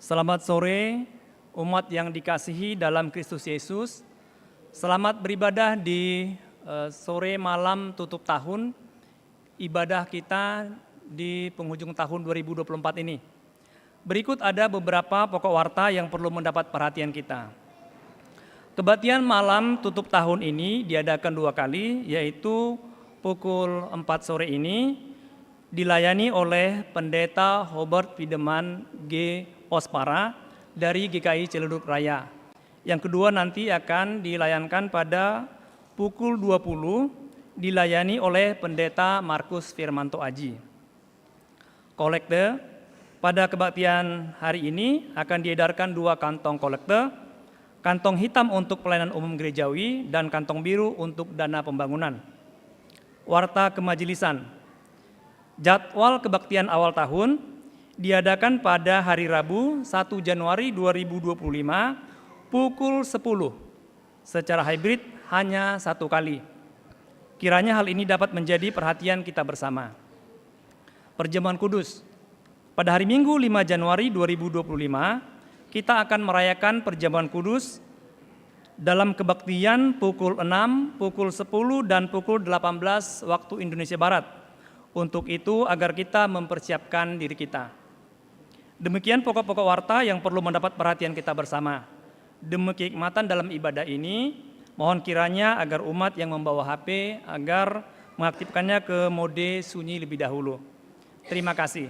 Selamat sore, umat yang dikasihi dalam Kristus Yesus. Selamat beribadah di sore malam tutup tahun, ibadah kita di penghujung tahun 2024 ini. Berikut ada beberapa pokok warta yang perlu mendapat perhatian kita. Kebaktian malam tutup tahun ini diadakan 2 kali, yaitu pukul 4 sore ini dilayani oleh Pendeta Hobart Pideman G. Ospara dari GKI Ciledug Raya. Yang kedua nanti akan dilayankan pada pukul 20 dilayani oleh Pendeta Markus Firmanto Aji. Kolekte pada kebaktian hari ini akan diedarkan 2 kantong kolekte, kantong hitam untuk pelayanan umum gerejawi dan kantong biru untuk dana pembangunan. Warta kemajelisan. Jadwal kebaktian awal tahun diadakan pada hari Rabu 1 Januari 2025 pukul 10. Secara hybrid hanya 1 kali. Kiranya hal ini dapat menjadi perhatian kita bersama. Perjamuan Kudus. Pada hari Minggu 5 Januari 2025, kita akan merayakan Perjamuan Kudus dalam kebaktian pukul 6, pukul 10, dan pukul 18 waktu Indonesia Barat. Untuk itu agar kita mempersiapkan diri kita. Demikian pokok-pokok warta yang perlu mendapat perhatian kita bersama. Demi kenikmatan dalam ibadah ini, mohon kiranya agar umat yang membawa HP agar mengaktifkannya ke mode sunyi lebih dahulu. Terima kasih.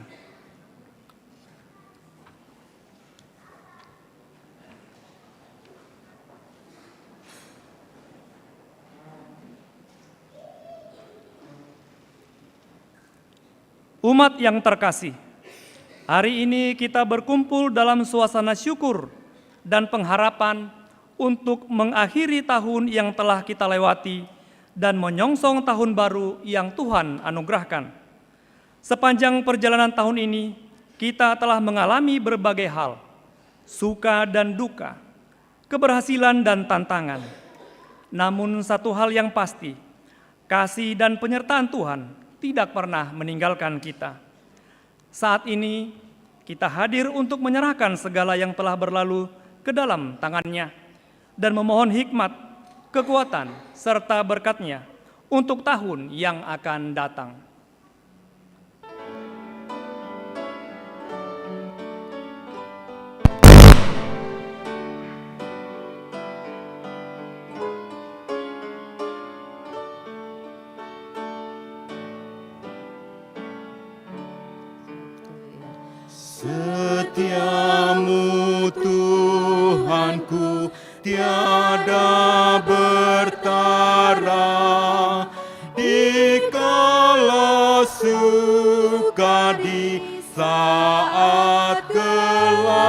Umat yang terkasih, hari ini kita berkumpul dalam suasana syukur dan pengharapan untuk mengakhiri tahun yang telah kita lewati dan menyongsong tahun baru yang Tuhan anugerahkan. Sepanjang perjalanan tahun ini, kita telah mengalami berbagai hal, suka dan duka, keberhasilan dan tantangan. Namun satu hal yang pasti, kasih dan penyertaan Tuhan tidak pernah meninggalkan kita. Saat ini kita hadir untuk menyerahkan segala yang telah berlalu ke dalam tangan-Nya dan memohon hikmat, kekuatan, serta berkat-Nya untuk tahun yang akan datang. Setiamu Tuhanku tiada bertara, dikala suka di saat gelap.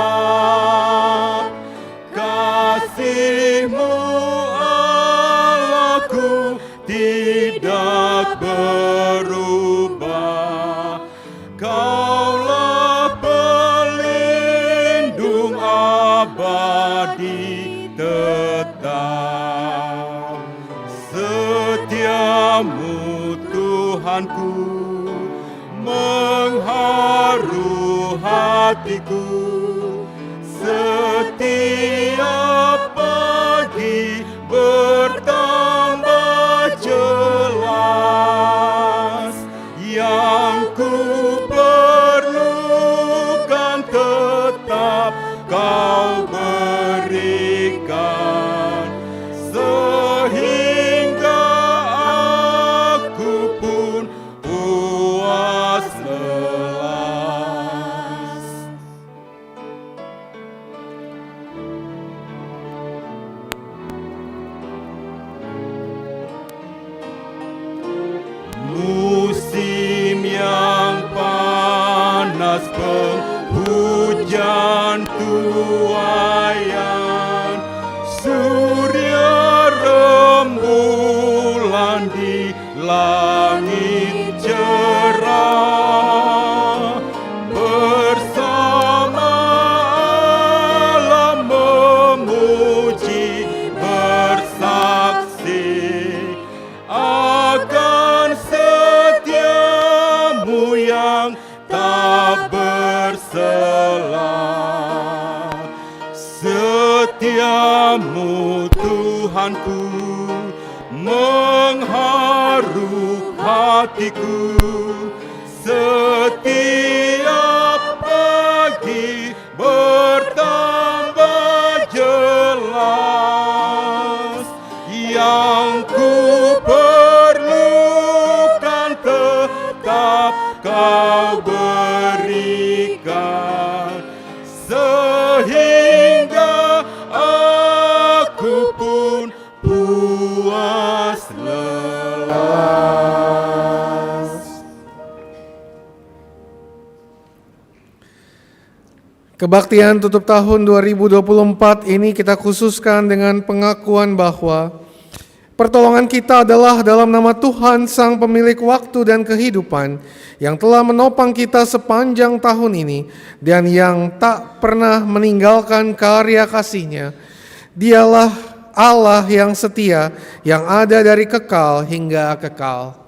Kasih-Mu Allahku tidak berubah. Kaulah pelindung abadi tetap. Setiamu Tuhanku mengharu hatiku. Setiap pagi bertambah jelas. Yang ku perlukan tetap Kau berikan, sehingga aku pun puas lelas. Musim yang panas, penghujan tuayan, surya rembulan di langit cerah, bersama alam memuji bersaksi akan setiamu yang tak berselang. setiamu Tuhanku mengharu hatiku. Setiap pagi bertambah jelas, yang ku perlukan tetap Kau berikan, sehingga aku pun puas lelas. Kebaktian tutup tahun 2024 ini kita khususkan dengan pengakuan bahwa pertolongan kita adalah dalam nama Tuhan Sang Pemilik waktu dan kehidupan, yang telah menopang kita sepanjang tahun ini dan yang tak pernah meninggalkan karya kasih-Nya. Dialah Allah yang setia, yang ada dari kekal hingga kekal.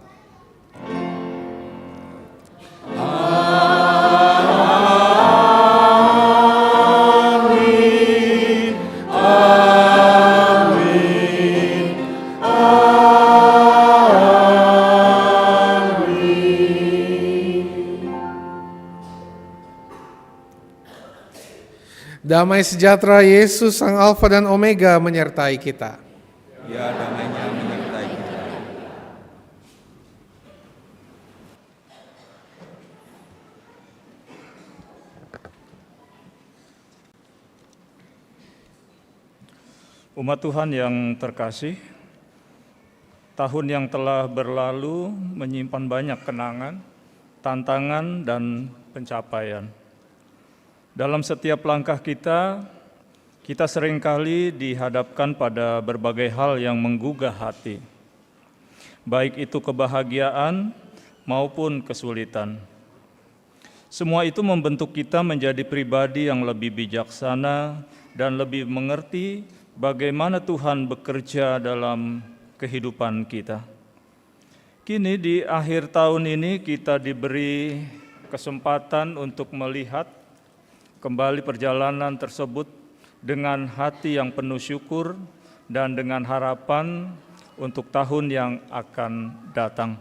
Damai sejahtera Yesus Sang Alfa dan Omega menyertai kita. Ya, damainya menyertai kita. Umat Tuhan yang terkasih, tahun yang telah berlalu menyimpan banyak kenangan, tantangan, dan pencapaian. Dalam setiap langkah kita seringkali dihadapkan pada berbagai hal yang menggugah hati, baik itu kebahagiaan maupun kesulitan. Semua itu membentuk kita menjadi pribadi yang lebih bijaksana dan lebih mengerti bagaimana Tuhan bekerja dalam kehidupan kita. Kini di akhir tahun ini kita diberi kesempatan untuk melihat kembali perjalanan tersebut dengan hati yang penuh syukur dan dengan harapan untuk tahun yang akan datang.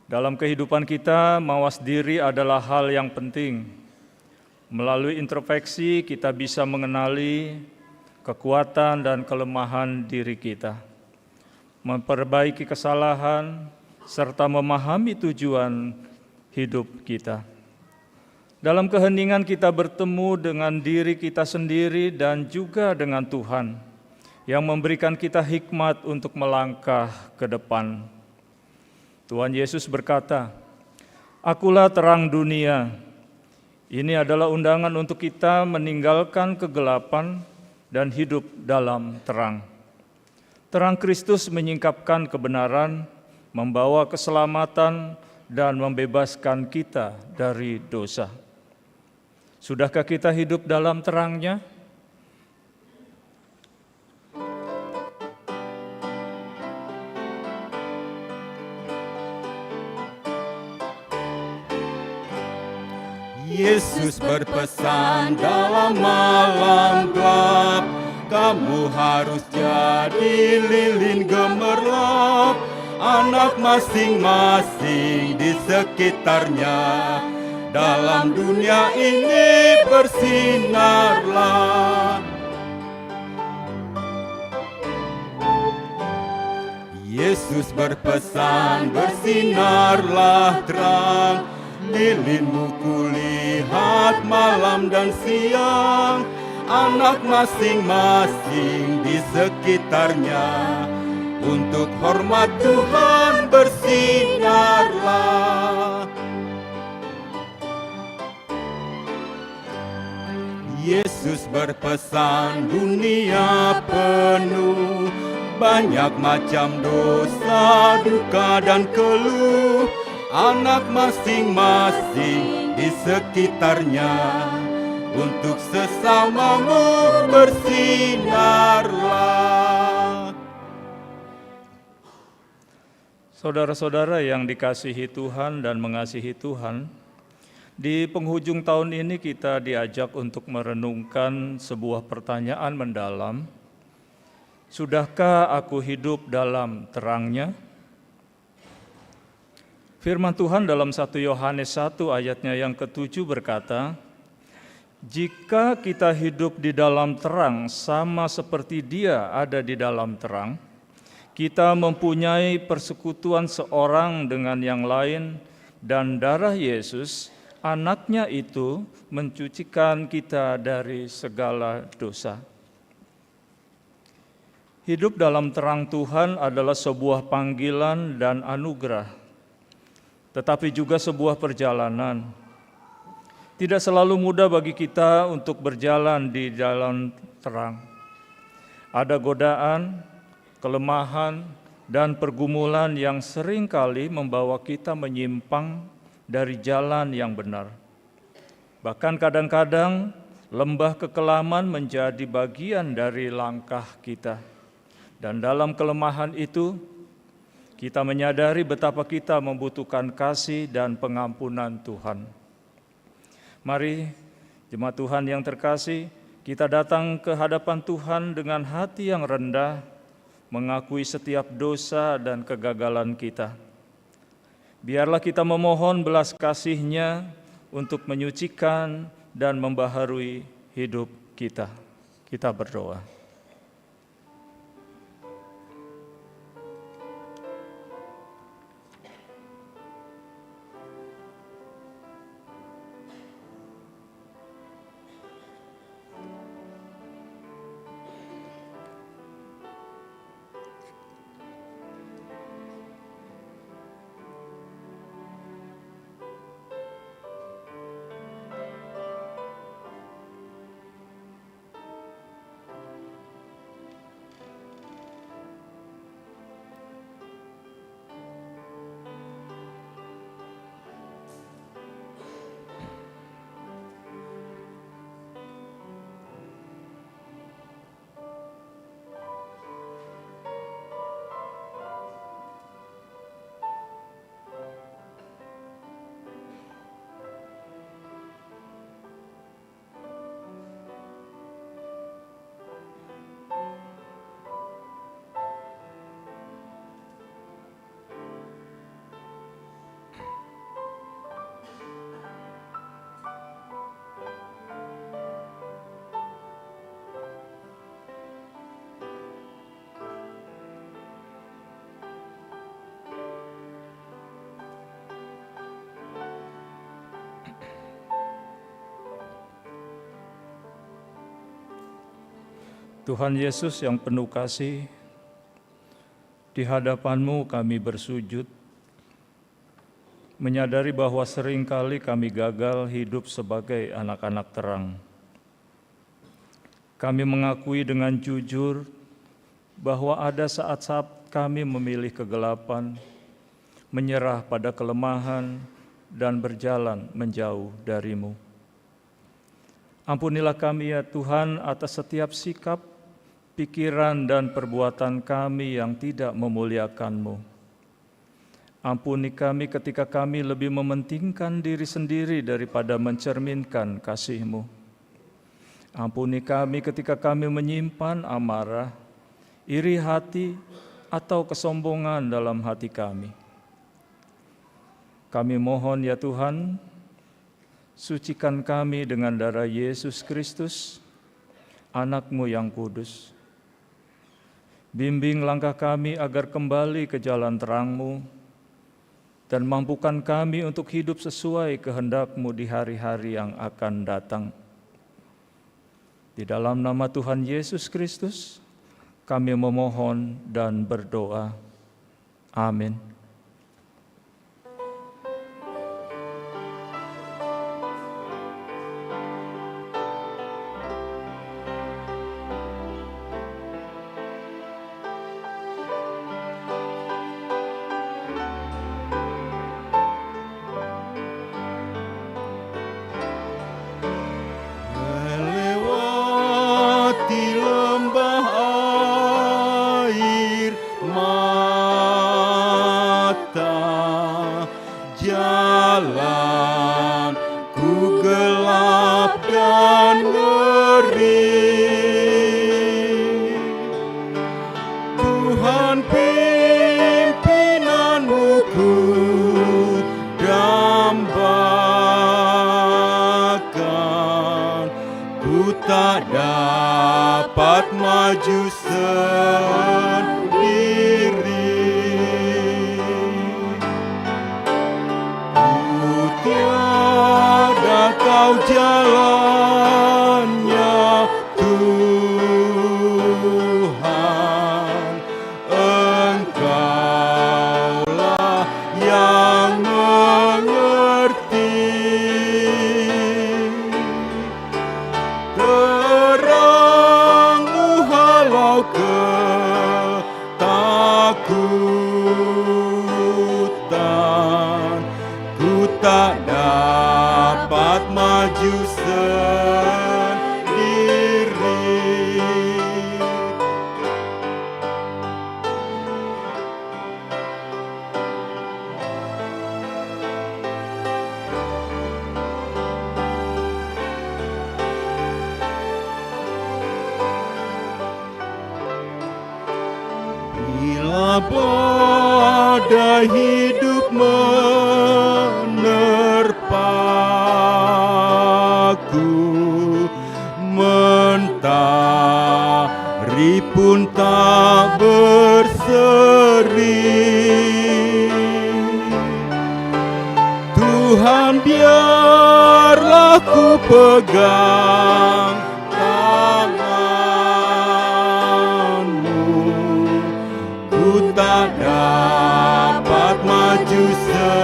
Dalam kehidupan kita, mawas diri adalah hal yang penting. Melalui introspeksi, kita bisa mengenali kekuatan dan kelemahan diri kita, memperbaiki kesalahan, serta memahami tujuan hidup kita. Dalam keheningan kita bertemu dengan diri kita sendiri dan juga dengan Tuhan yang memberikan kita hikmat untuk melangkah ke depan. Tuhan Yesus berkata, "Akulah terang dunia." Ini adalah undangan untuk kita meninggalkan kegelapan dan hidup dalam terang. Terang Kristus menyingkapkan kebenaran, membawa keselamatan, dan membebaskan kita dari dosa. Sudahkah kita hidup dalam terang-Nya? Yesus berpesan dalam malam gelap, kamu harus jadi lilin gemerlap, anak masing-masing di sekitarnya. Dalam dunia ini bersinarlah. Yesus berpesan, bersinarlah terang, lilinmu kulihat malam dan siang, anak masing-masing di sekitarnya. Untuk hormat Tuhan bersinarlah. Yesus berpesan, dunia penuh banyak macam dosa, duka dan keluh, anak masing-masing di sekitarnya. Untuk sesamamu bersinarlah. Saudara-saudara yang dikasihi Tuhan dan mengasihi Tuhan, Di penghujung tahun ini kita diajak untuk merenungkan sebuah pertanyaan mendalam. Sudahkah aku hidup dalam terangnya? Firman Tuhan dalam 1 Yohanes 1 ayatnya yang ke-7 berkata, "Jika kita hidup di dalam terang sama seperti Dia ada di dalam terang, kita mempunyai persekutuan seorang dengan yang lain, dan darah Yesus, Anaknya itu mencucikan kita dari segala dosa." Hidup dalam terang Tuhan adalah sebuah panggilan dan anugerah, tetapi juga sebuah perjalanan. Tidak selalu mudah bagi kita untuk berjalan di dalam terang. Ada godaan, kelemahan, dan pergumulan yang seringkali membawa kita menyimpang dari jalan yang benar. Bahkan kadang-kadang lembah kekelaman menjadi bagian dari langkah kita. Dan dalam kelemahan itu, kita menyadari betapa kita membutuhkan kasih dan pengampunan Tuhan. Mari, jemaat Tuhan yang terkasih, kita datang ke hadapan Tuhan dengan hati yang rendah, mengakui setiap dosa dan kegagalan kita. Biarlah kita memohon belas kasih-Nya untuk menyucikan dan membaharui hidup kita. Kita berdoa. Tuhan Yesus yang penuh kasih, di hadapan-Mu kami bersujud, menyadari bahwa seringkali kami gagal hidup sebagai anak-anak terang. Kami mengakui dengan jujur bahwa ada saat-saat kami memilih kegelapan, menyerah pada kelemahan, dan berjalan menjauh dari-Mu. Ampunilah kami ya Tuhan atas setiap sikap, pikiran dan perbuatan kami yang tidak memuliakan-Mu. Ampuni kami ketika kami lebih mementingkan diri sendiri daripada mencerminkan kasih-Mu. Ampuni kami ketika kami menyimpan amarah, iri hati, atau kesombongan dalam hati kami. Kami mohon ya Tuhan, sucikan kami dengan darah Yesus Kristus, Anak-Mu yang kudus. Bimbing langkah kami agar kembali ke jalan terang-Mu, dan mampukan kami untuk hidup sesuai kehendak-Mu di hari-hari yang akan datang. Di dalam nama Tuhan Yesus Kristus, kami memohon dan berdoa. Amin. Melewati lembah air mati, dan ngeri. Tuhan pimpinanmu ku dambakan, ku tak dapat maju sendiri. Ku tiada tahu jalannya, Tuhan, Engkaulah yang mengerti. Terang-Mu halau ketakutan, ku tak dapat maju sendiri. Bila badai hidup menerpaku, mentari pun tak berseri. Tuhan, biarlah ku pegang tangan-Mu, ku tak dapat maju sendiri.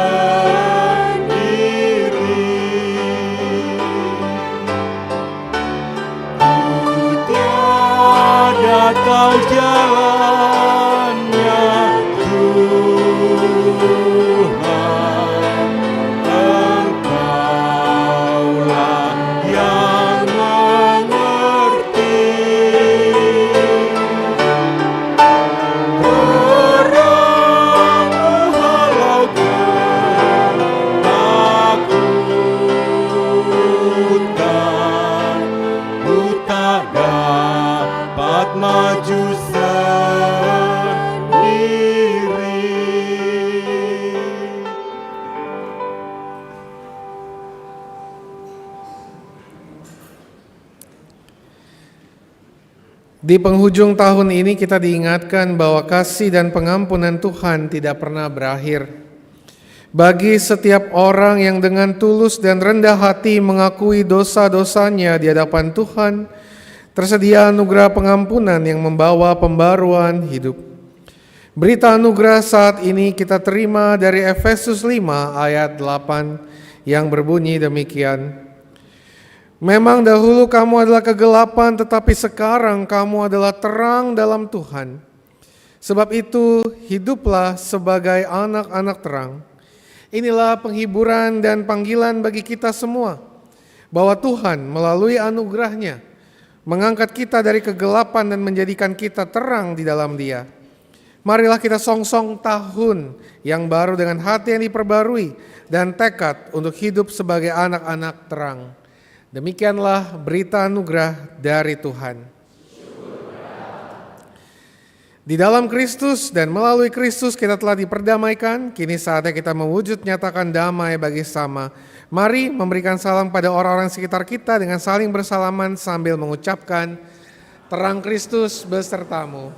Ku tiada tahu jalannya, Tuhan, Engkaulah yang mengerti. Terang-Mu halau ketakutan, ku tak dapat maju sendiri. Di penghujung tahun ini kita diingatkan bahwa kasih dan pengampunan Tuhan tidak pernah berakhir. Bagi setiap orang yang dengan tulus dan rendah hati mengakui dosa-dosanya di hadapan Tuhan, tersedia anugerah pengampunan yang membawa pembaruan hidup. Berita anugerah saat ini kita terima dari Efesus 5 ayat 8 yang berbunyi demikian. Memang dahulu kamu adalah kegelapan, tetapi sekarang kamu adalah terang dalam Tuhan. Sebab itu hiduplah sebagai anak-anak terang. Inilah penghiburan dan panggilan bagi kita semua, bahwa Tuhan melalui anugerah-Nya mengangkat kita dari kegelapan dan menjadikan kita terang di dalam Dia. Marilah kita songsong tahun yang baru dengan hati yang diperbarui dan tekad untuk hidup sebagai anak-anak terang. Demikianlah berita anugerah dari Tuhan. Di dalam Kristus dan melalui Kristus kita telah diperdamaikan, kini saatnya kita mewujud nyatakan damai bagi sesama. Mari memberikan salam pada orang-orang sekitar kita dengan saling bersalaman sambil mengucapkan, terang Kristus besertamu.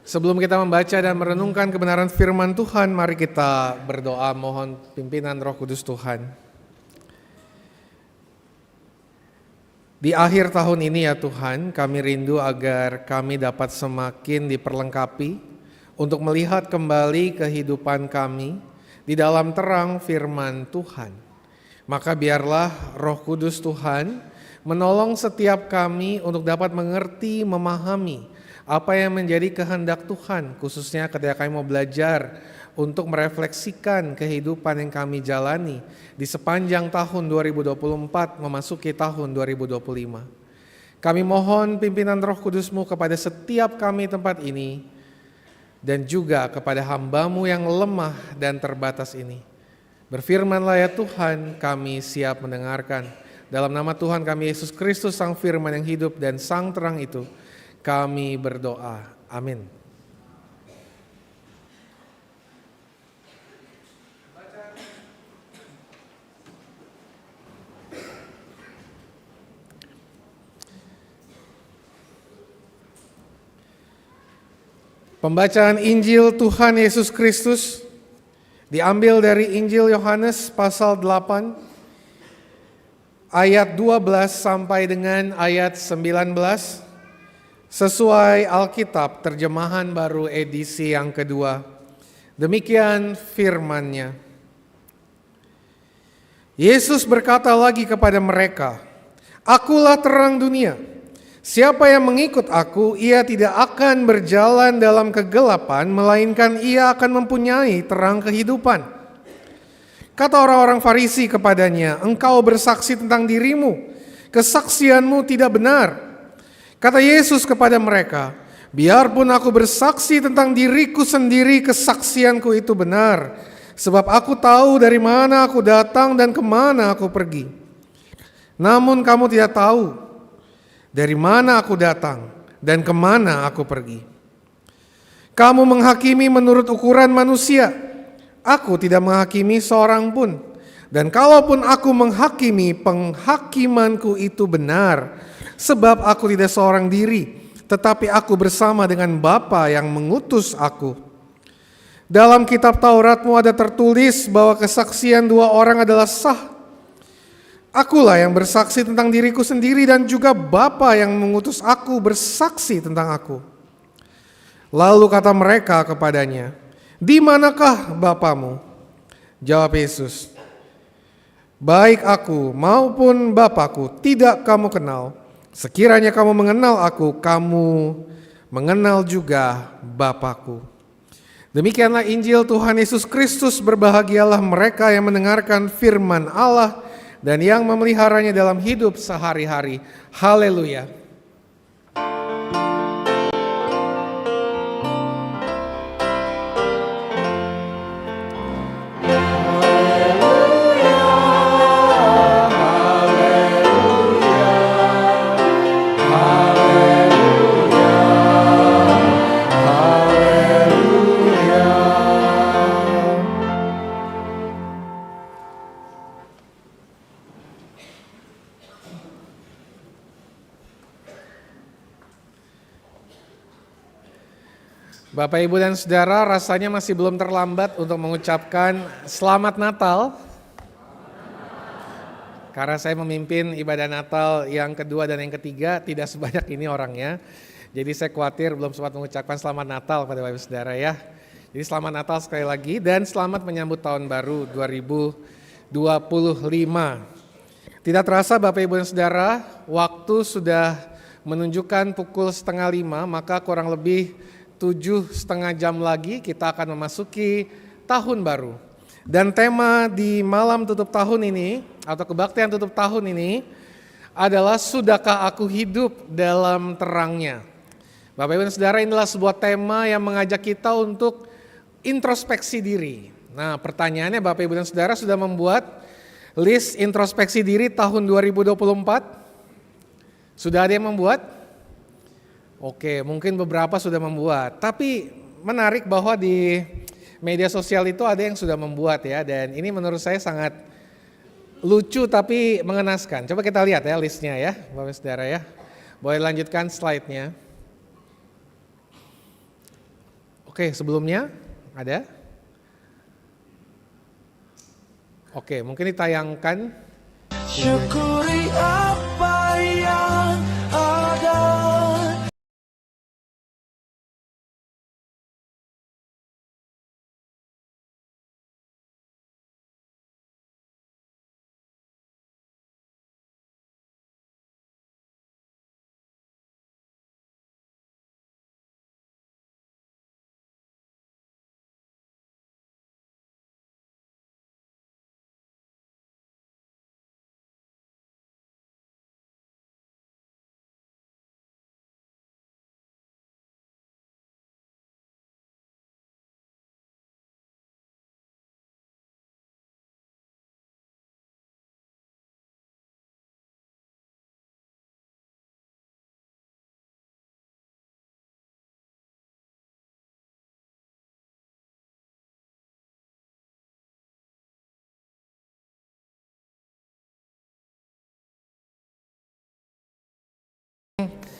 Sebelum kita membaca dan merenungkan kebenaran firman Tuhan, mari kita berdoa mohon pimpinan Roh Kudus Tuhan. Di akhir tahun ini ya Tuhan, kami rindu agar kami dapat semakin diperlengkapi untuk melihat kembali kehidupan kami di dalam terang firman Tuhan. Maka biarlah Roh Kudus Tuhan menolong setiap kami untuk dapat mengerti, memahami apa yang menjadi kehendak Tuhan, khususnya ketika kami mau belajar untuk merefleksikan kehidupan yang kami jalani di sepanjang tahun 2024 memasuki tahun 2025. Kami mohon pimpinan Roh Kudus-Mu kepada setiap kami tempat ini dan juga kepada hamba-Mu yang lemah dan terbatas ini. Berfirmanlah ya Tuhan, kami siap mendengarkan. Dalam nama Tuhan kami Yesus Kristus, Sang Firman yang hidup dan Sang Terang itu, kami berdoa. Amin. Pembacaan Injil Tuhan Yesus Kristus diambil dari Injil Yohanes pasal 8 ayat 12 sampai dengan ayat 19. Sesuai Alkitab terjemahan baru edisi yang kedua. Demikian firman-Nya. Yesus berkata lagi kepada mereka, "Akulah terang dunia. Siapa yang mengikut aku, ia tidak akan berjalan dalam kegelapan, melainkan ia akan mempunyai terang kehidupan." Kata orang-orang Farisi kepadanya, "Engkau bersaksi tentang dirimu, kesaksianmu tidak benar." Kata Yesus kepada mereka, "Biarpun aku bersaksi tentang diriku sendiri, kesaksianku itu benar. Sebab aku tahu dari mana aku datang dan kemana aku pergi. Namun kamu tidak tahu dari mana aku datang dan kemana aku pergi. Kamu menghakimi menurut ukuran manusia. Aku tidak menghakimi seorang pun. Dan kalaupun aku menghakimi, penghakimanku itu benar. Sebab aku tidak seorang diri, tetapi aku bersama dengan Bapa yang mengutus aku. Dalam kitab Tauratmu ada tertulis bahwa kesaksian dua orang adalah sah. Akulah yang bersaksi tentang diriku sendiri dan juga Bapa yang mengutus aku bersaksi tentang aku." Lalu kata mereka kepadanya, "Di manakah Bapamu?" Jawab Yesus, "Baik aku maupun Bapakku tidak kamu kenal. Sekiranya kamu mengenal aku, kamu mengenal juga Bapakku." Demikianlah Injil Tuhan Yesus Kristus. Berbahagialah mereka yang mendengarkan firman Allah dan yang memeliharanya dalam hidup sehari-hari. Haleluya. Bapak, Ibu, dan Saudara, rasanya masih belum terlambat untuk mengucapkan Selamat Natal. Karena saya memimpin ibadah Natal yang kedua dan yang ketiga, tidak sebanyak ini orangnya. Jadi saya khawatir belum sempat mengucapkan Selamat Natal pada Bapak Ibu Saudara ya. Jadi selamat Natal sekali lagi dan selamat menyambut tahun baru 2025. Tidak terasa Bapak, Ibu, dan Saudara, waktu sudah menunjukkan pukul 4:30, maka kurang lebih 7,5 jam lagi kita akan memasuki tahun baru. Dan tema di malam tutup tahun ini atau kebaktian tutup tahun ini adalah Sudahkah aku hidup dalam terangnya. Bapak, Ibu, dan Saudara, inilah sebuah tema yang mengajak kita untuk introspeksi diri. Nah, pertanyaannya Bapak, Ibu, dan Saudara sudah membuat list introspeksi diri tahun 2024? Sudah ada yang membuat? Oke, mungkin beberapa sudah membuat, tapi menarik bahwa di media sosial itu ada yang sudah membuat ya, dan ini menurut saya sangat lucu tapi mengenaskan. Coba kita lihat ya listnya ya, Bapak Saudara ya. Boleh lanjutkan slide-nya. Oke, sebelumnya ada? Oke, mungkin ditayangkan. Syukuri apa yang ada.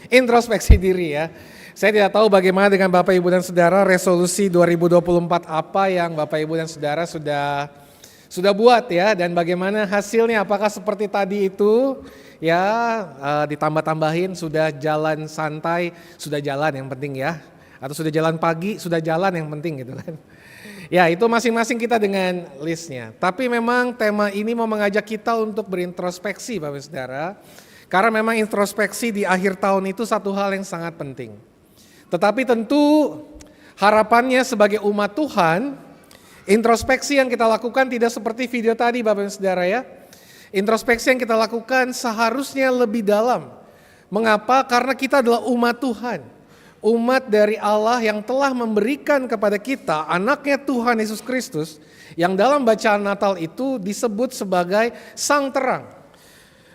Introspeksi diri ya. Saya tidak tahu bagaimana dengan Bapak Ibu dan Saudara resolusi 2024 apa yang Bapak Ibu dan Saudara sudah buat ya, dan bagaimana hasilnya, apakah seperti tadi itu ya, ditambah-tambahin sudah jalan santai, sudah jalan yang penting ya, atau sudah jalan pagi, sudah jalan yang penting gitu kan. Ya itu masing-masing kita dengan listnya. Tapi memang tema ini mau mengajak kita untuk berintrospeksi Bapak Ibu Saudara. Karena memang introspeksi di akhir tahun itu satu hal yang sangat penting. Tetapi tentu harapannya sebagai umat Tuhan, introspeksi yang kita lakukan tidak seperti video tadi Bapak dan Saudara ya. Introspeksi yang kita lakukan seharusnya lebih dalam. Mengapa? Karena kita adalah umat Tuhan. Umat dari Allah yang telah memberikan kepada kita anaknya Tuhan Yesus Kristus, yang dalam bacaan Natal itu disebut sebagai Sang Terang.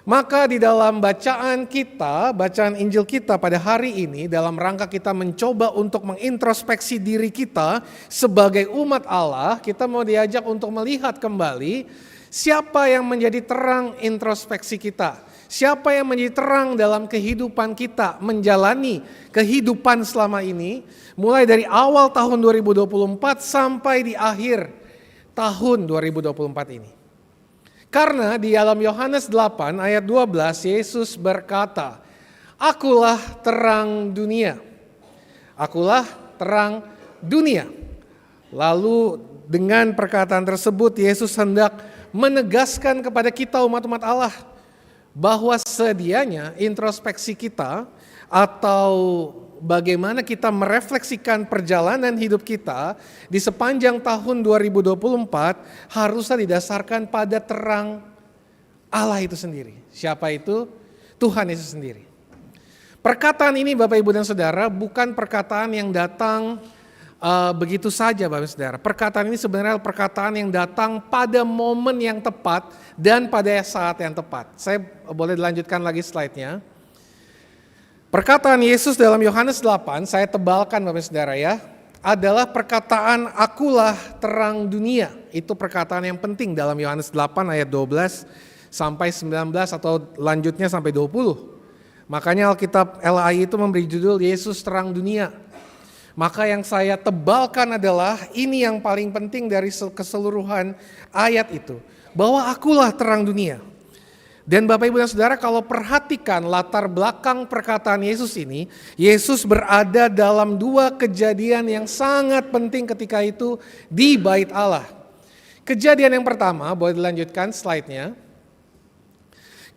Maka di dalam bacaan kita, bacaan Injil kita pada hari ini, dalam rangka kita mencoba untuk mengintrospeksi diri kita sebagai umat Allah, kita mau diajak untuk melihat kembali siapa yang menjadi terang introspeksi kita. Siapa yang menjadi terang dalam kehidupan kita, menjalani kehidupan selama ini, mulai dari awal tahun 2024 sampai di akhir tahun 2024 ini. Karena di dalam Yohanes 8 ayat 12 Yesus berkata, "Akulah terang dunia. Akulah terang dunia." Lalu dengan perkataan tersebut Yesus hendak menegaskan kepada kita umat-umat Allah bahwa sedianya introspeksi kita atau bagaimana kita merefleksikan perjalanan hidup kita di sepanjang tahun 2024 harusnya didasarkan pada terang Allah itu sendiri. Siapa itu? Tuhan Yesus sendiri. Perkataan ini Bapak Ibu dan Saudara bukan perkataan yang datang begitu saja Bapak Ibu Saudara. Perkataan ini sebenarnya perkataan yang datang pada momen yang tepat dan pada saat yang tepat. Saya boleh dilanjutkan lagi slide-nya. Perkataan Yesus dalam Yohanes 8, saya tebalkan Bapak Saudara ya, adalah perkataan akulah terang dunia. Itu perkataan yang penting dalam Yohanes 8 ayat 12 sampai 19 atau lanjutnya sampai 20. Makanya Alkitab LAI itu memberi judul Yesus terang dunia. Maka yang saya tebalkan adalah ini yang paling penting dari keseluruhan ayat itu. Bahwa akulah terang dunia. Dan Bapak Ibu dan Saudara kalau perhatikan latar belakang perkataan Yesus ini, Yesus berada dalam dua kejadian yang sangat penting ketika itu di Bait Allah. Kejadian yang pertama, boleh dilanjutkan slide-nya.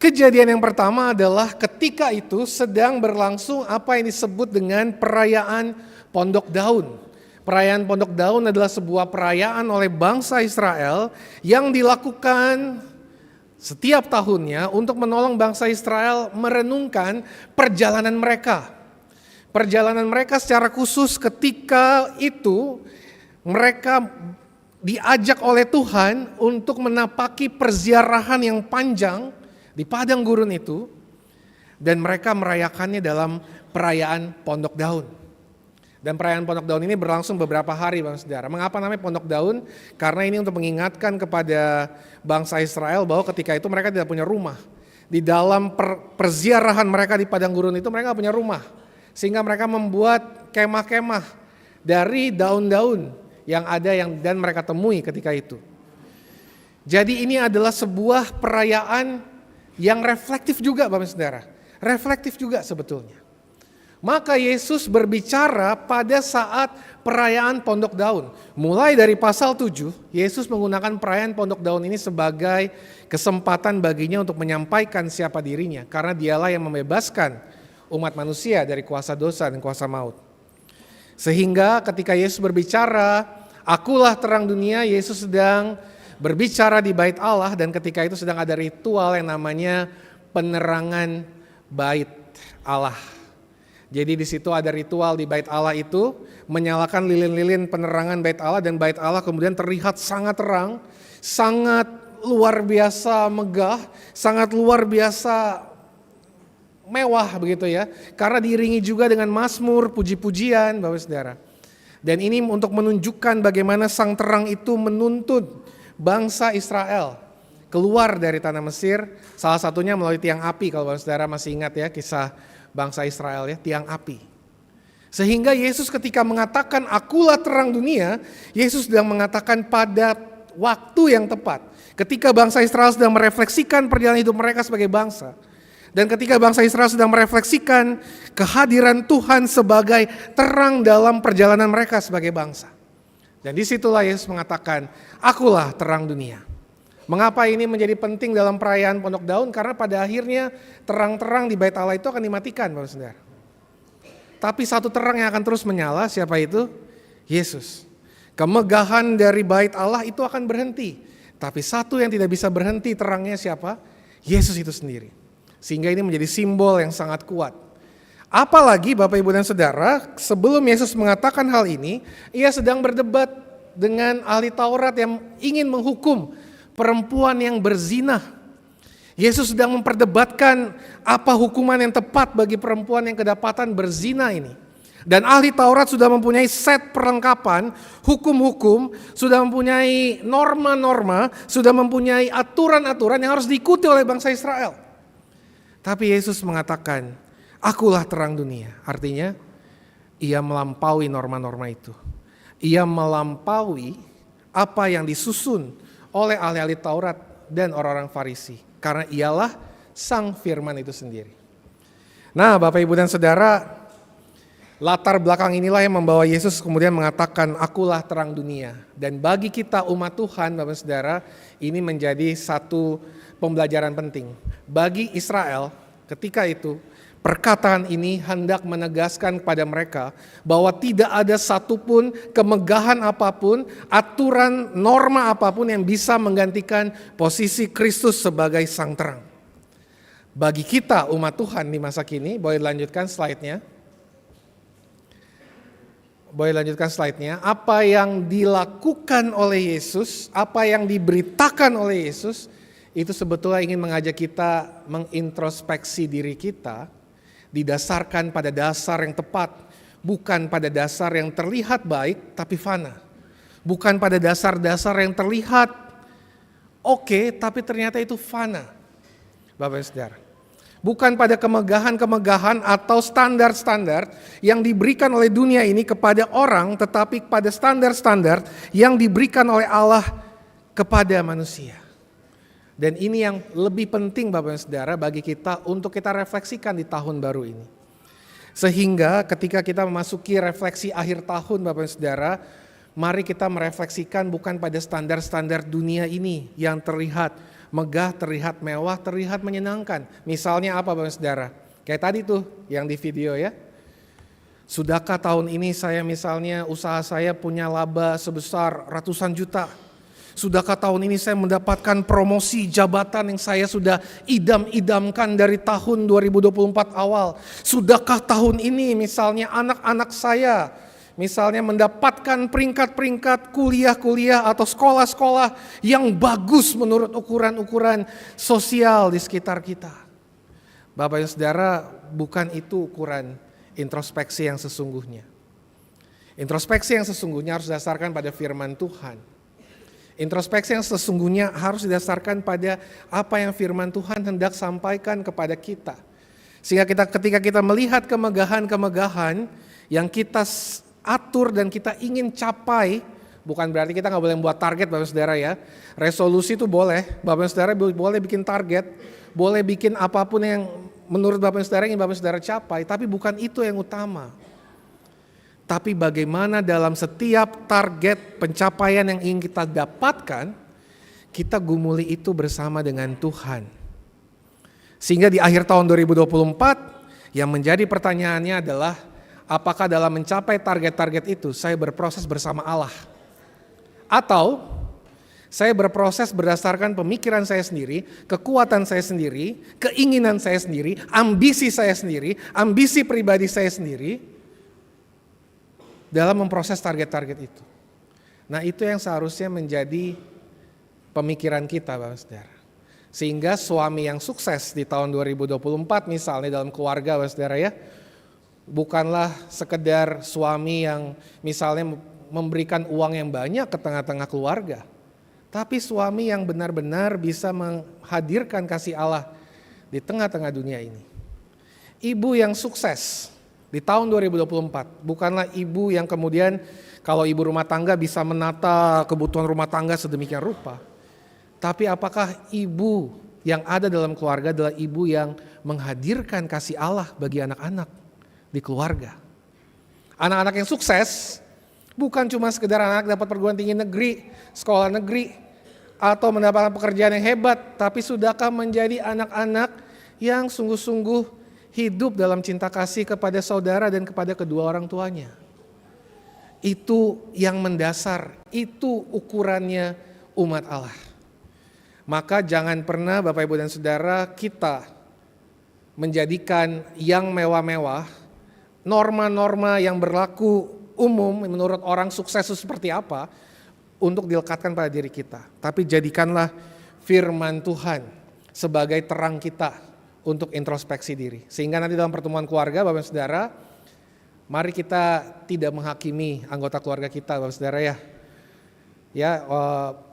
Kejadian yang pertama adalah ketika itu sedang berlangsung apa yang disebut dengan perayaan Pondok Daun. Perayaan Pondok Daun adalah sebuah perayaan oleh bangsa Israel yang dilakukan setiap tahunnya untuk menolong bangsa Israel merenungkan perjalanan mereka. Perjalanan mereka secara khusus ketika itu mereka diajak oleh Tuhan untuk menapaki perziarahan yang panjang di padang gurun itu. Dan mereka merayakannya dalam perayaan Pondok Daun. Dan perayaan Pondok Daun ini berlangsung beberapa hari Bapak Saudara. Mengapa namanya Pondok Daun? Karena ini untuk mengingatkan kepada bangsa Israel bahwa ketika itu mereka tidak punya rumah. Di dalam perziarahan mereka di padang gurun itu mereka tidak punya rumah. Sehingga mereka membuat kemah-kemah dari daun-daun yang ada dan mereka temui ketika itu. Jadi ini adalah sebuah perayaan yang reflektif juga Bapak Saudara. Reflektif juga sebetulnya. Maka Yesus berbicara pada saat perayaan Pondok Daun. Mulai dari pasal 7, Yesus menggunakan perayaan Pondok Daun ini sebagai kesempatan baginya untuk menyampaikan siapa dirinya. Karena dialah yang membebaskan umat manusia dari kuasa dosa dan kuasa maut. Sehingga ketika Yesus berbicara, akulah terang dunia, Yesus sedang berbicara di bait Allah, dan ketika itu sedang ada ritual yang namanya penerangan bait Allah. Jadi di situ ada ritual di bait Allah itu menyalakan lilin-lilin penerangan bait Allah, dan bait Allah kemudian terlihat sangat terang, sangat luar biasa megah, sangat luar biasa mewah begitu ya. Karena diiringi juga dengan mazmur, puji-pujian Bapak Saudara. Dan ini untuk menunjukkan bagaimana sang terang itu menuntun bangsa Israel keluar dari tanah Mesir, salah satunya melalui tiang api. Kalau Bapak Saudara masih ingat ya kisah bangsa Israel ya, tiang api. Sehingga Yesus ketika mengatakan akulah terang dunia, Yesus sedang mengatakan pada waktu yang tepat. Ketika bangsa Israel sedang merefleksikan perjalanan hidup mereka sebagai bangsa. Dan ketika bangsa Israel sedang merefleksikan kehadiran Tuhan sebagai terang dalam perjalanan mereka sebagai bangsa. Dan disitulah Yesus mengatakan, akulah terang dunia. Mengapa ini menjadi penting dalam perayaan Pondok Daun? Karena pada akhirnya terang-terang di bait Allah itu akan dimatikan Bapak Saudara. Tapi satu terang yang akan terus menyala, siapa itu? Yesus. Kemegahan dari bait Allah itu akan berhenti. Tapi satu yang tidak bisa berhenti terangnya siapa? Yesus itu sendiri. Sehingga ini menjadi simbol yang sangat kuat. Apalagi Bapak Ibu dan Saudara, sebelum Yesus mengatakan hal ini, ia sedang berdebat dengan ahli Taurat yang ingin menghukum perempuan yang berzina. Yesus sedang memperdebatkan apa hukuman yang tepat bagi perempuan yang kedapatan berzina ini. Dan ahli Taurat sudah mempunyai set perlengkapan, hukum-hukum, sudah mempunyai norma-norma, sudah mempunyai aturan-aturan yang harus diikuti oleh bangsa Israel. Tapi Yesus mengatakan, akulah terang dunia. Artinya, ia melampaui norma-norma itu. Ia melampaui apa yang disusun oleh ahli-ahli Taurat dan orang-orang Farisi. Karena ialah sang firman itu sendiri. Nah Bapak Ibu dan Saudara, latar belakang inilah yang membawa Yesus kemudian mengatakan akulah terang dunia. Dan bagi kita umat Tuhan Bapak Saudara, ini menjadi satu pembelajaran penting. Bagi Israel ketika itu, perkataan ini hendak menegaskan kepada mereka bahwa tidak ada satupun kemegahan apapun, aturan, norma apapun yang bisa menggantikan posisi Kristus sebagai sang terang. Bagi kita umat Tuhan di masa kini, boleh lanjutkan slide-nya. Boleh lanjutkan slide-nya. Apa yang dilakukan oleh Yesus, apa yang diberitakan oleh Yesus, itu sebetulnya ingin mengajak kita mengintrospeksi diri kita, didasarkan pada dasar yang tepat, bukan pada dasar yang terlihat baik tapi fana. Bukan pada dasar-dasar yang terlihat oke, tapi ternyata itu fana. Bapak dan Saudara. Bukan pada kemegahan-kemegahan atau standar-standar yang diberikan oleh dunia ini kepada orang, tetapi pada standar-standar yang diberikan oleh Allah kepada manusia. Dan ini yang lebih penting Bapak dan Saudara bagi kita untuk kita refleksikan di tahun baru ini. Sehingga ketika kita memasuki refleksi akhir tahun Bapak dan Saudara, mari kita merefleksikan bukan pada standar-standar dunia ini yang terlihat megah, terlihat mewah, terlihat menyenangkan. Misalnya apa Bapak dan Saudara? Kayak tadi tuh yang di video ya. Sudahkah tahun ini saya misalnya usaha saya punya laba sebesar ratusan juta? Sudahkah tahun ini saya mendapatkan promosi jabatan yang saya sudah idam-idamkan dari tahun 2024 awal? Sudahkah tahun ini misalnya anak-anak saya misalnya mendapatkan peringkat-peringkat kuliah-kuliah atau sekolah-sekolah yang bagus menurut ukuran-ukuran sosial di sekitar kita? Bapak dan Saudara, bukan itu ukuran introspeksi yang sesungguhnya. Introspeksi yang sesungguhnya harus didasarkan pada firman Tuhan. Introspeksi yang sesungguhnya harus didasarkan pada apa yang firman Tuhan hendak sampaikan kepada kita. Sehingga ketika kita melihat kemegahan-kemegahan yang kita atur dan kita ingin capai, bukan berarti kita nggak boleh membuat target Bapak Saudara ya. Resolusi itu boleh, Bapak Saudara boleh bikin target, boleh bikin apapun yang menurut Bapak Saudara ingin Bapak Saudara capai, tapi bukan itu yang utama. Tapi bagaimana dalam setiap target pencapaian yang ingin kita dapatkan, kita gumuli itu bersama dengan Tuhan. Sehingga di akhir tahun 2024 yang menjadi pertanyaannya adalah, apakah dalam mencapai target-target itu saya berproses bersama Allah? Atau saya berproses berdasarkan pemikiran saya sendiri, kekuatan saya sendiri, keinginan saya sendiri, ambisi saya sendiri, ambisi pribadi saya sendiri, dalam memproses target-target itu. Nah, itu yang seharusnya menjadi pemikiran kita Bapak Saudara. Sehingga suami yang sukses di tahun 2024 misalnya dalam keluarga Bapak Saudara ya, bukanlah sekedar suami yang misalnya memberikan uang yang banyak ke tengah-tengah keluarga, tapi suami yang benar-benar bisa menghadirkan kasih Allah di tengah-tengah dunia ini. Ibu yang sukses di tahun 2024 bukanlah ibu yang kemudian kalau ibu rumah tangga bisa menata kebutuhan rumah tangga sedemikian rupa. Tapi apakah ibu yang ada dalam keluarga adalah ibu yang menghadirkan kasih Allah bagi anak-anak di keluarga. Anak-anak yang sukses bukan cuma sekedar anak dapat perguruan tinggi negeri, sekolah negeri, atau mendapatkan pekerjaan yang hebat, tapi sudahkah menjadi anak-anak yang sungguh-sungguh hidup dalam cinta kasih kepada saudara dan kepada kedua orang tuanya. Itu yang mendasar, itu ukurannya umat Allah. Maka jangan pernah Bapak Ibu dan Saudara kita menjadikan yang mewah-mewah, norma-norma yang berlaku umum menurut orang sukses itu seperti apa, untuk dilekatkan pada diri kita. Tapi jadikanlah firman Tuhan sebagai terang kita untuk introspeksi diri. Sehingga nanti dalam pertemuan keluarga Bapak Saudara, mari kita tidak menghakimi anggota keluarga kita Bapak Saudara ya. Ya,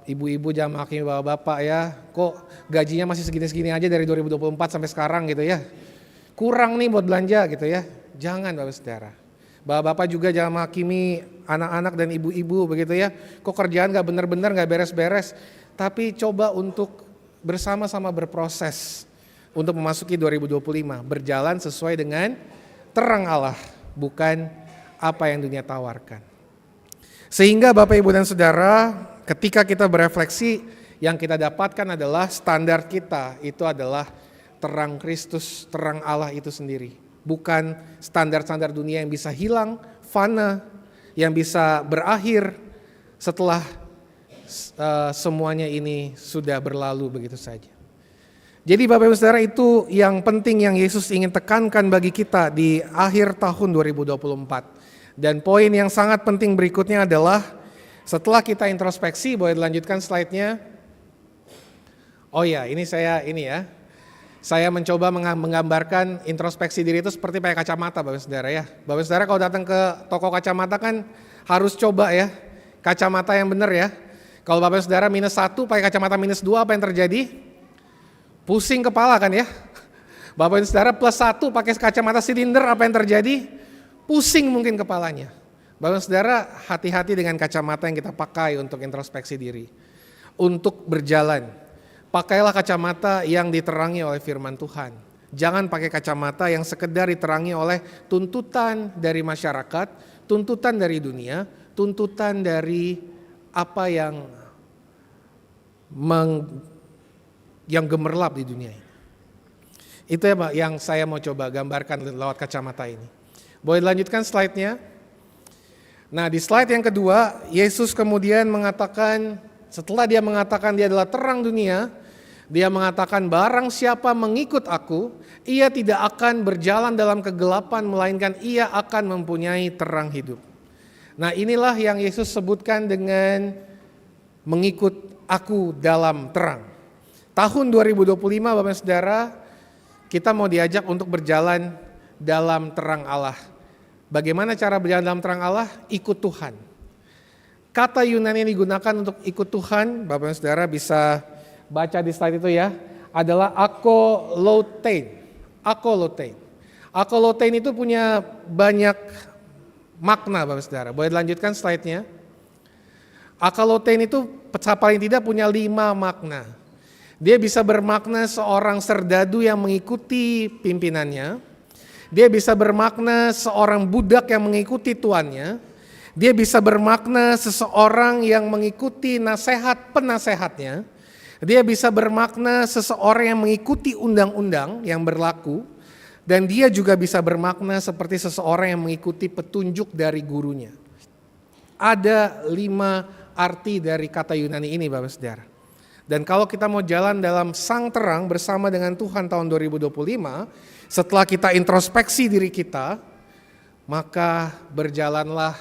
ibu-ibu jangan menghakimi bapak-bapak ya. Kok gajinya masih segini-segini aja dari 2024 sampai sekarang gitu ya. Kurang nih buat belanja gitu ya. Jangan Bapak Saudara. Bapak-bapak juga jangan menghakimi anak-anak dan ibu-ibu begitu ya. Kok kerjaan gak benar-benar, gak beres-beres. Tapi coba untuk bersama-sama berproses untuk memasuki 2025, berjalan sesuai dengan terang Allah, bukan apa yang dunia tawarkan. Sehingga Bapak Ibu dan Saudara, ketika kita berefleksi, yang kita dapatkan adalah standar kita itu adalah terang Kristus, terang Allah itu sendiri. Bukan standar-standar dunia yang bisa hilang, fana, yang bisa berakhir setelah semuanya ini sudah berlalu begitu saja. Jadi Bapak Ibu Saudara, itu yang penting yang Yesus ingin tekankan bagi kita di akhir tahun 2024. Dan poin yang sangat penting berikutnya adalah setelah kita introspeksi, boleh dilanjutkan slide-nya. Oh ya, saya mencoba menggambarkan introspeksi diri itu seperti pakai kacamata Bapak Saudara ya. Bapak Saudara kalau datang ke toko kacamata kan harus coba ya, kacamata yang benar ya. Kalau Bapak Saudara -1 pakai kacamata -2 apa yang terjadi? Pusing kepala kan ya. Bapak dan Saudara +1 pakai kacamata silinder apa yang terjadi? Pusing mungkin kepalanya. Bapak dan Saudara, hati-hati dengan kacamata yang kita pakai untuk introspeksi diri. Untuk berjalan, pakailah kacamata yang diterangi oleh firman Tuhan. Jangan pakai kacamata yang sekedar diterangi oleh tuntutan dari masyarakat, tuntutan dari dunia, tuntutan dari apa yang gemerlap di dunia ini. Itu yang saya mau coba gambarkan lewat kacamata ini. Boleh dilanjutkan slide-nya. Nah, di slide yang kedua, Yesus kemudian mengatakan, setelah dia mengatakan dia adalah terang dunia, dia mengatakan barang siapa mengikut aku, ia tidak akan berjalan dalam kegelapan, melainkan ia akan mempunyai terang hidup. Nah, inilah yang Yesus sebutkan dengan mengikut aku dalam terang. Tahun 2025 Bapak Saudara, kita mau diajak untuk berjalan dalam terang Allah. Bagaimana cara berjalan dalam terang Allah? Ikut Tuhan. Kata Yunani yang digunakan untuk ikut Tuhan, Bapak Saudara bisa baca di slide itu ya, adalah akolotein. Akolotein. Akolotein itu punya banyak makna Bapak Saudara. Boleh dilanjutkan slide-nya? Akalotein itu paling tidak punya 5 makna. Dia bisa bermakna seorang serdadu yang mengikuti pimpinannya. Dia bisa bermakna seorang budak yang mengikuti tuannya. Dia bisa bermakna seseorang yang mengikuti nasihat penasehatnya. Dia bisa bermakna seseorang yang mengikuti undang-undang yang berlaku. Dan dia juga bisa bermakna seperti seseorang yang mengikuti petunjuk dari gurunya. Ada 5 arti dari kata Yunani ini Bapak Saudara. Dan kalau kita mau jalan dalam sang terang bersama dengan Tuhan tahun 2025, setelah kita introspeksi diri kita, maka berjalanlah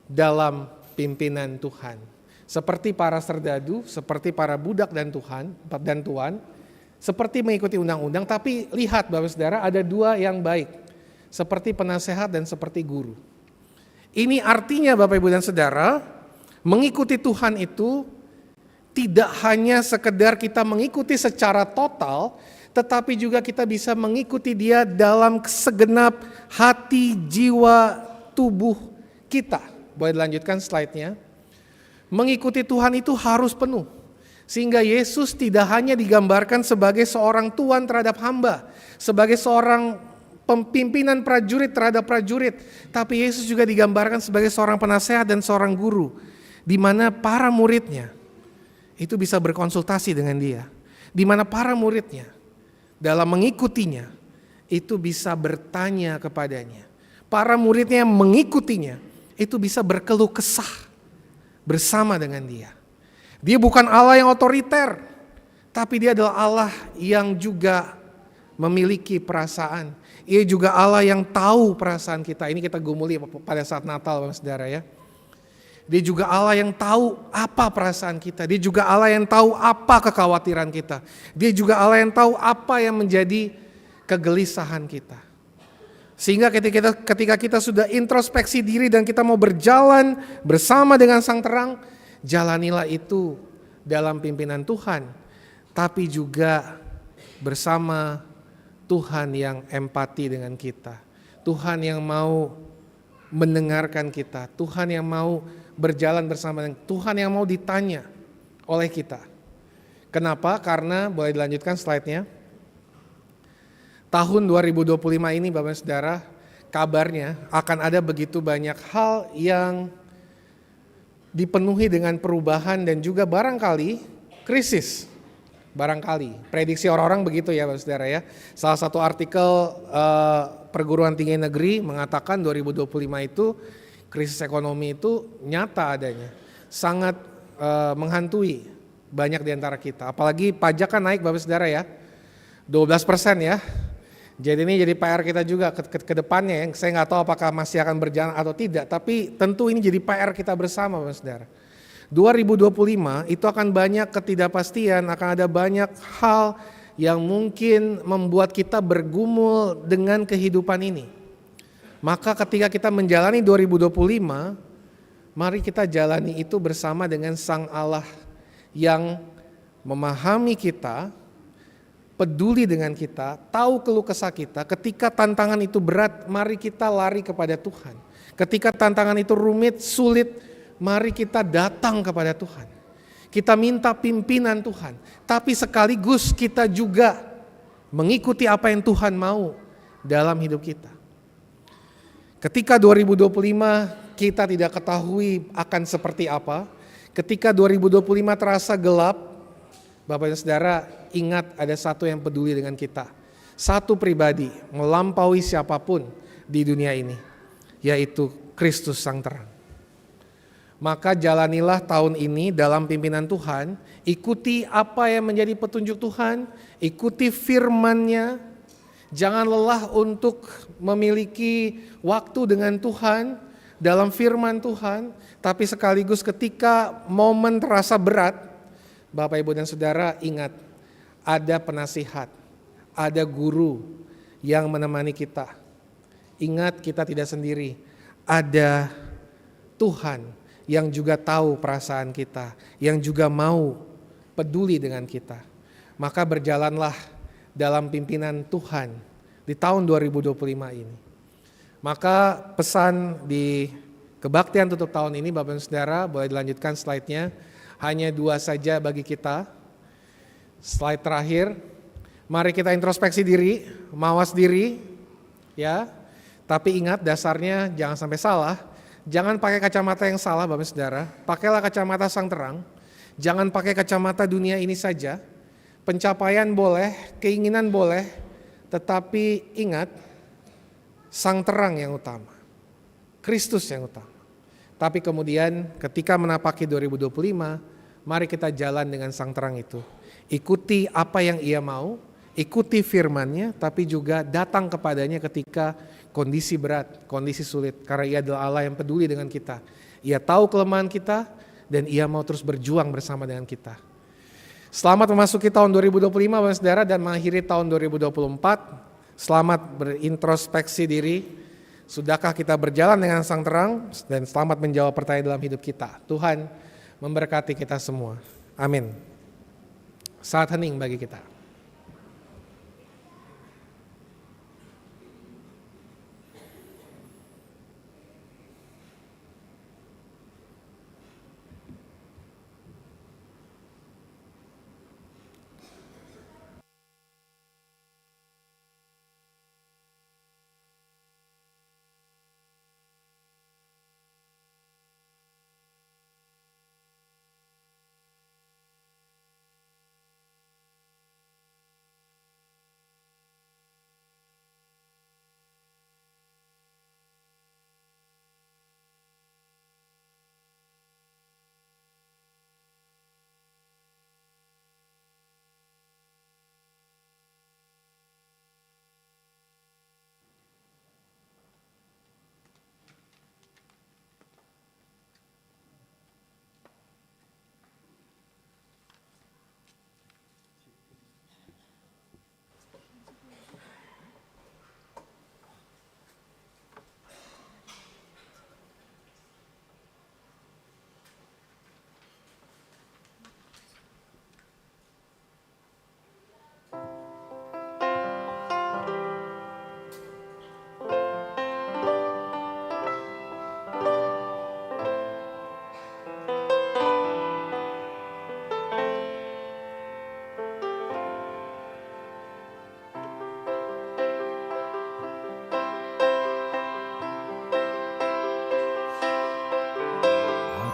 dalam pimpinan Tuhan. Seperti para serdadu, seperti para budak dan tuan, seperti mengikuti undang-undang, tapi lihat Bapak Saudara ada 2 yang baik, seperti penasehat dan seperti guru. Ini artinya Bapak Ibu dan Saudara, mengikuti Tuhan itu tidak hanya sekedar kita mengikuti secara total, tetapi juga kita bisa mengikuti Dia dalam segenap hati, jiwa, tubuh kita. Boleh dilanjutkan slide-nya. Mengikuti Tuhan itu harus penuh. Sehingga Yesus tidak hanya digambarkan sebagai seorang tuan terhadap hamba, sebagai seorang pimpinan prajurit terhadap prajurit, tapi Yesus juga digambarkan sebagai seorang penasehat dan seorang guru, di mana para muridnya itu bisa berkonsultasi dengan Dia, di mana para muridnya dalam mengikutinya itu bisa bertanya kepadanya. Para muridnya yang mengikutinya itu bisa berkeluh kesah bersama dengan Dia. Dia bukan Allah yang otoriter, tapi Dia adalah Allah yang juga memiliki perasaan. Ia juga Allah yang tahu perasaan kita. Ini kita gumuli pada saat Natal Bapak Saudara ya. Dia juga Allah yang tahu apa perasaan kita. Dia juga Allah yang tahu apa kekhawatiran kita. Dia juga Allah yang tahu apa yang menjadi kegelisahan kita. Sehingga ketika kita sudah introspeksi diri dan kita mau berjalan bersama dengan sang terang, jalanilah itu dalam pimpinan Tuhan, tapi juga bersama Tuhan yang empati dengan kita. Tuhan yang mau mendengarkan kita, Tuhan yang mau berjalan bersama dengan Tuhan yang mau ditanya oleh kita. Kenapa? Karena boleh dilanjutkan slide-nya. Tahun 2025 ini Bapak Saudara, kabarnya akan ada begitu banyak hal yang dipenuhi dengan perubahan dan juga barangkali krisis. Barangkali, prediksi orang-orang begitu ya Bapak Saudara ya. Salah satu artikel perguruan tinggi negeri mengatakan 2025 itu krisis ekonomi itu nyata adanya. Sangat menghantui banyak di antara kita. Apalagi pajak kan naik Bapak Saudara ya, 12% ya. Jadi ini jadi PR kita juga ke depannya ya. Saya nggak tahu apakah masih akan berjalan atau tidak, tapi tentu ini jadi PR kita bersama Bapak Saudara. 2025 itu akan banyak ketidakpastian, akan ada banyak hal yang mungkin membuat kita bergumul dengan kehidupan ini. Maka ketika kita menjalani 2025, mari kita jalani itu bersama dengan Sang Allah yang memahami kita, peduli dengan kita, tahu keluh kesah kita. Ketika tantangan itu berat, mari kita lari kepada Tuhan. Ketika tantangan itu rumit, sulit, mari kita datang kepada Tuhan. Kita minta pimpinan Tuhan, tapi sekaligus kita juga mengikuti apa yang Tuhan mau dalam hidup kita. Ketika 2025 kita tidak ketahui akan seperti apa, ketika 2025 terasa gelap, Bapak dan Saudara, ingat ada satu yang peduli dengan kita. Satu pribadi melampaui siapapun di dunia ini, yaitu Kristus Sang Terang. Maka jalanilah tahun ini dalam pimpinan Tuhan, ikuti apa yang menjadi petunjuk Tuhan, ikuti firman-Nya. Jangan lelah untuk memiliki waktu dengan Tuhan dalam firman Tuhan, tapi sekaligus ketika momen terasa berat, Bapak Ibu dan Saudara ingat, ada penasihat, ada guru yang menemani kita. Ingat kita tidak sendiri, ada Tuhan yang juga tahu perasaan kita, yang juga mau peduli dengan kita. Maka berjalanlah dalam pimpinan Tuhan di tahun 2025 ini. Maka pesan di kebaktian tutup tahun ini Bapak dan Saudara, boleh dilanjutkan slide-nya. Hanya 2 saja bagi kita. Slide terakhir. Mari kita introspeksi diri, mawas diri, ya. Tapi ingat dasarnya jangan sampai salah. Jangan pakai kacamata yang salah Bapak dan Saudara. Pakailah kacamata sang terang. Jangan pakai kacamata dunia ini saja. Pencapaian boleh, keinginan boleh, tetapi ingat sang terang yang utama. Kristus yang utama. Tapi kemudian ketika menapaki 2025, mari kita jalan dengan sang terang itu. Ikuti apa yang ia mau, ikuti firman-Nya, tapi juga datang kepadanya ketika kondisi berat, kondisi sulit. Karena ia adalah Allah yang peduli dengan kita. Ia tahu kelemahan kita dan ia mau terus berjuang bersama dengan kita. Selamat memasuki tahun 2025 Bapak Saudara dan mengakhiri tahun 2024. Selamat berintrospeksi diri. Sudahkah kita berjalan dengan sang terang, dan selamat menjawab pertanyaan dalam hidup kita. Tuhan memberkati kita semua. Amin. Saat hening bagi kita.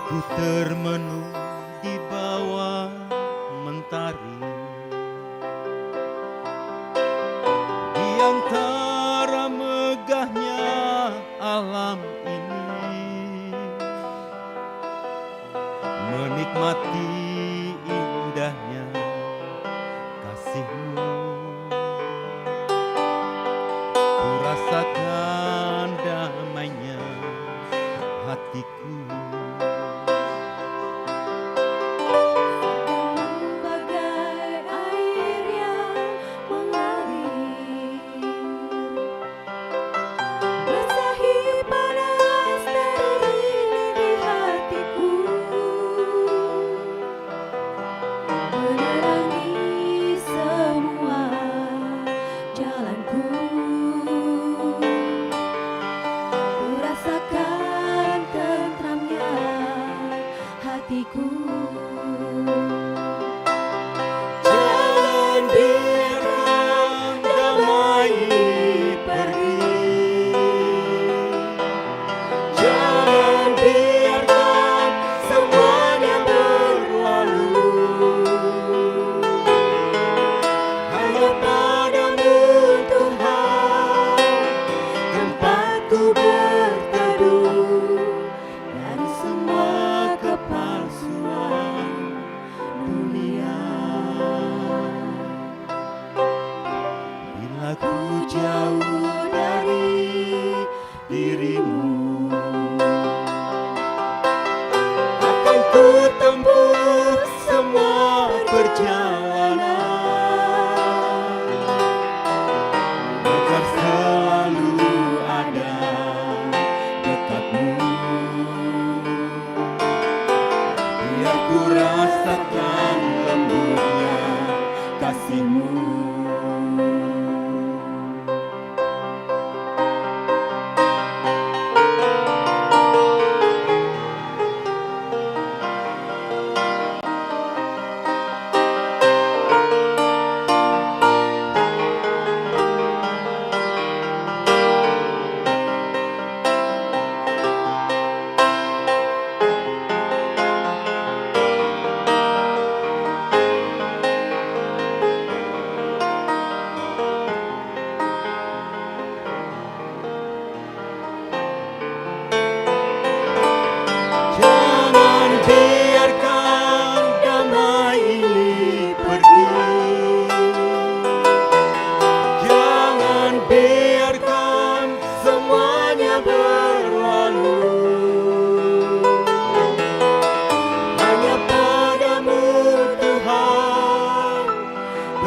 Ku termenung di bawah mentari, di antara megahnya alam ini, menikmati indahnya kasih-Mu. Ku rasakan damainya hatiku.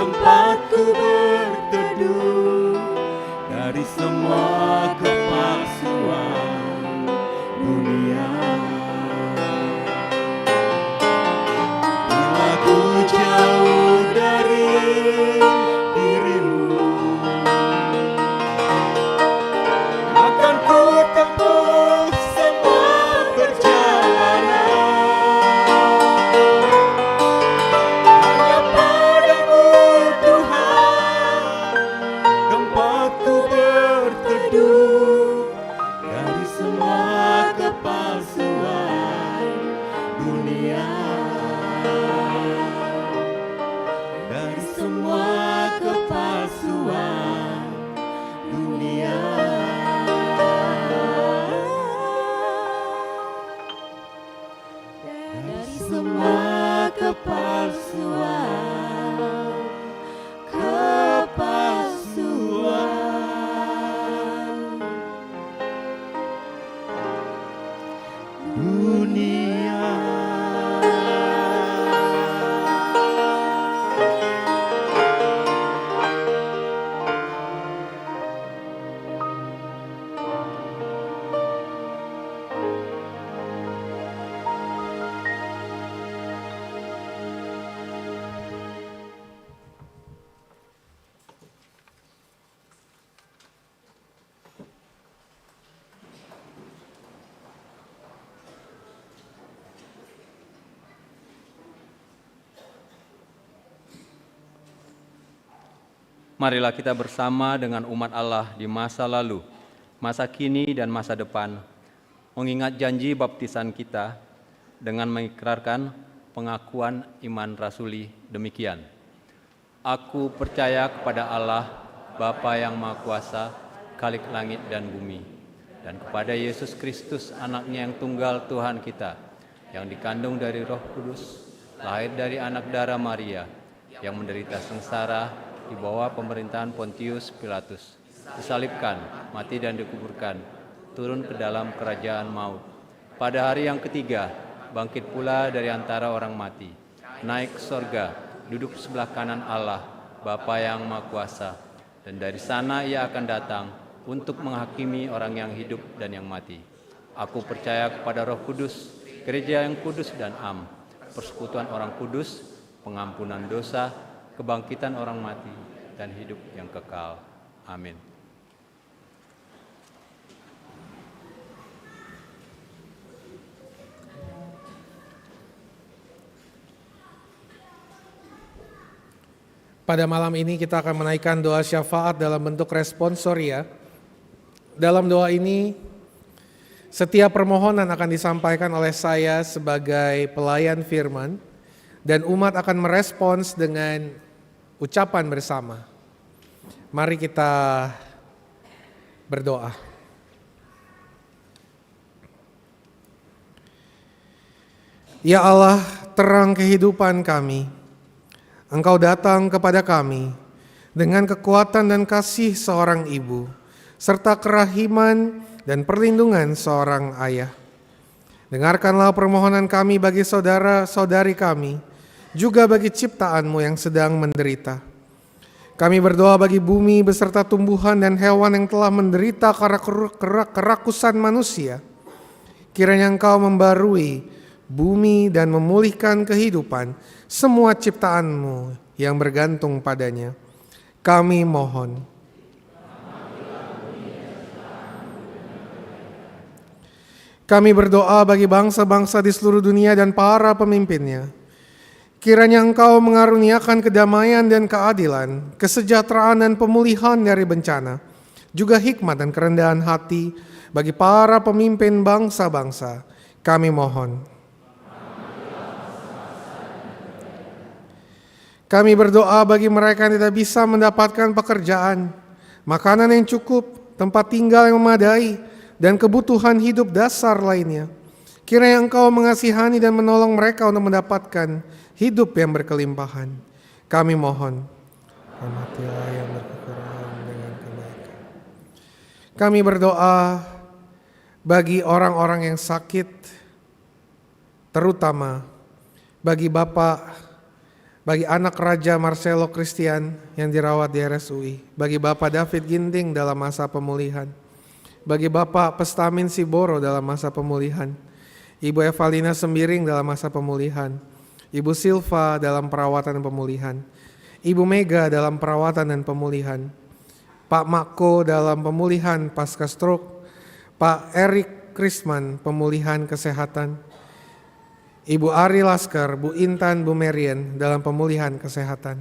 tempatku berteduh dari semua kepalsuan dunia. Bila ku jauh dari dirimu, akan ku tempuh semua perjalanan hanya padamu Tuhan, tempatku berteduh dari semua kepalsuan dunia, dari semua kepalsuan dunia. Dari semua kepalsuan dunia. Marilah kita bersama dengan umat Allah di masa lalu, masa kini dan masa depan, mengingat janji baptisan kita dengan mengikrarkan pengakuan iman rasuli demikian. Aku percaya kepada Allah, Bapa yang Maha Kuasa, Khalik langit dan bumi, dan kepada Yesus Kristus, anaknya yang tunggal Tuhan kita, yang dikandung dari Roh Kudus, lahir dari anak darah Maria, yang menderita sengsara di bawah pemerintahan Pontius Pilatus, disalibkan, mati dan dikuburkan, turun ke dalam kerajaan maut. Pada hari yang ketiga, bangkit pula dari antara orang mati, naik ke sorga, duduk sebelah kanan Allah, Bapa yang Maha Kuasa, dan dari sana ia akan datang untuk menghakimi orang yang hidup dan yang mati. Aku percaya kepada Roh Kudus, gereja yang kudus dan am, persekutuan orang kudus, pengampunan dosa, kebangkitan orang mati, dan hidup yang kekal. Amin. Pada malam ini kita akan menaikkan doa syafaat dalam bentuk responsoria. Dalam doa ini, setiap permohonan akan disampaikan oleh saya sebagai pelayan firman, dan umat akan merespons dengan ucapan bersama. Mari kita berdoa. Ya Allah, terang kehidupan kami, Engkau datang kepada kami dengan kekuatan dan kasih seorang ibu, serta kerahiman dan perlindungan seorang ayah. Dengarkanlah permohonan kami bagi saudara-saudari kami, juga bagi ciptaan-Mu yang sedang menderita. Kami berdoa bagi bumi beserta tumbuhan dan hewan yang telah menderita karena kerakusan manusia. Kiranya Engkau membarui bumi dan memulihkan kehidupan semua ciptaan-Mu yang bergantung padanya. Kami mohon. Kami berdoa bagi bangsa-bangsa di seluruh dunia dan para pemimpinnya. Kiranya Engkau mengaruniakan kedamaian dan keadilan, kesejahteraan dan pemulihan dari bencana, juga hikmat dan kerendahan hati bagi para pemimpin bangsa-bangsa. Kami mohon. Kami berdoa bagi mereka yang tidak bisa mendapatkan pekerjaan, makanan yang cukup, tempat tinggal yang memadai, dan kebutuhan hidup dasar lainnya. Kiranya Engkau mengasihani dan menolong mereka untuk mendapatkan hidup yang berkelimpahan. Kami mohon. Rahmatilah yang berkekurangan dengan kebaikan. Kami berdoa bagi orang-orang yang sakit, terutama bagi Bapak bagi anak Raja Marcelo Christian yang dirawat di RSUI, bagi Bapak David Ginting dalam masa pemulihan, bagi Bapak Pestamin Siboro dalam masa pemulihan, Ibu Evalina Sembiring dalam masa pemulihan, Ibu Silva dalam perawatan dan pemulihan, Ibu Mega dalam perawatan dan pemulihan, Pak Mako dalam pemulihan pasca stroke, Pak Erik Krisman pemulihan kesehatan, Ibu Ari Lasker, Bu Intan, Bu Marian dalam pemulihan kesehatan,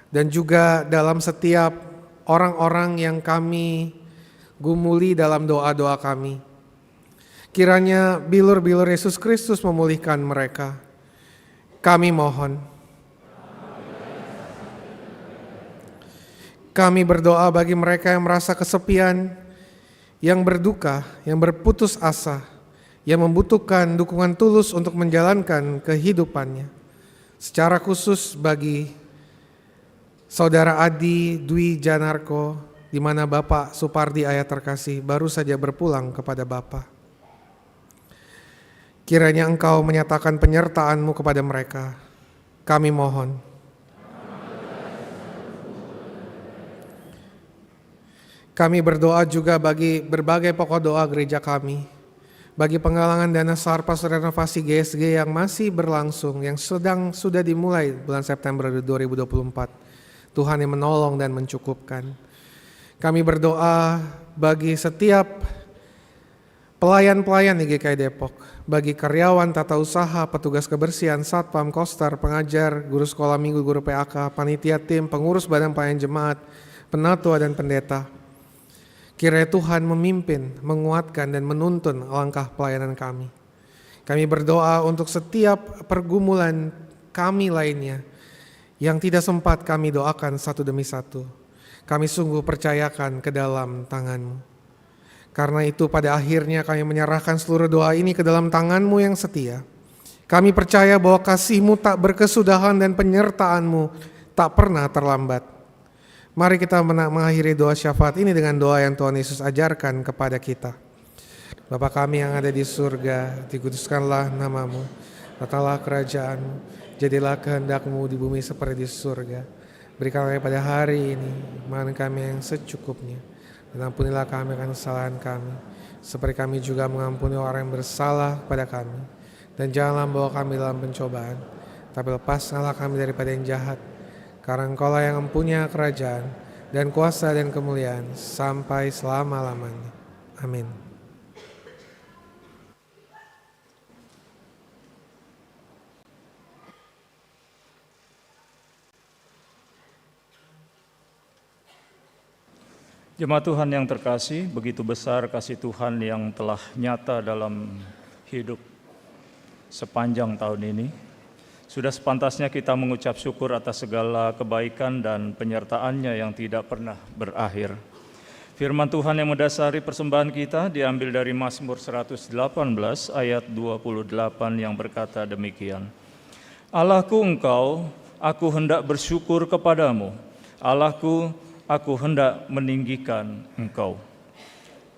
dan juga dalam setiap orang-orang yang kami gumuli dalam doa-doa kami. Kiranya bilur-bilur Yesus Kristus memulihkan mereka. Kami mohon. Kami berdoa bagi mereka yang merasa kesepian, yang berduka, yang berputus asa, yang membutuhkan dukungan tulus untuk menjalankan kehidupannya. Secara khusus bagi Saudara Adi Dwi Janarko, di mana Bapak Supardi ayah terkasih baru saja berpulang kepada Bapak. Kiranya Engkau menyatakan penyertaan-Mu kepada mereka. Kami mohon. Kami berdoa juga bagi berbagai pokok doa gereja kami, bagi penggalangan dana Sarpas renovasi GSG yang masih berlangsung, yang sudah dimulai bulan September 2024. Tuhan yang menolong dan mencukupkan. Kami berdoa bagi setiap pelayan-pelayan di GKI Depok, bagi karyawan tata usaha, petugas kebersihan, satpam, koster, pengajar, guru sekolah minggu, guru PAK, panitia tim, pengurus badan pelayan jemaat, penatua dan pendeta. Kiranya Tuhan memimpin, menguatkan dan menuntun langkah pelayanan kami. Kami berdoa untuk setiap pergumulan kami lainnya yang tidak sempat kami doakan satu demi satu. Kami sungguh percayakan ke dalam tangan-Mu. Karena itu pada akhirnya kami menyerahkan seluruh doa ini ke dalam tangan-Mu yang setia. Kami percaya bahwa kasih-Mu tak berkesudahan dan penyertaan-Mu tak pernah terlambat. Mari kita mengakhiri doa syafaat ini dengan doa yang Tuhan Yesus ajarkan kepada kita. Bapa kami yang ada di surga, dikuduskanlah nama-Mu, datanglah kerajaan-Mu, jadilah kehendak-Mu di bumi seperti di surga. Berikanlah pada hari ini makan kami yang secukupnya, dan ampunilah kami akan kesalahan kami, seperti kami juga mengampuni orang yang bersalah kepada kami. Dan janganlah membawa kami dalam pencobaan, tapi lepaskanlah kami daripada yang jahat. Karena Engkaulah yang mempunyai kerajaan dan kuasa dan kemuliaan sampai selama-lamanya. Amin. Jemaat Tuhan yang terkasih, begitu besar kasih Tuhan yang telah nyata dalam hidup sepanjang tahun ini. Sudah sepantasnya kita mengucap syukur atas segala kebaikan dan penyertaan-Nya yang tidak pernah berakhir. Firman Tuhan yang mendasari persembahan kita diambil dari Mazmur 118 ayat 28 yang berkata demikian. Allahku Engkau, aku hendak bersyukur kepadamu. Allahku, aku hendak meninggikan Engkau.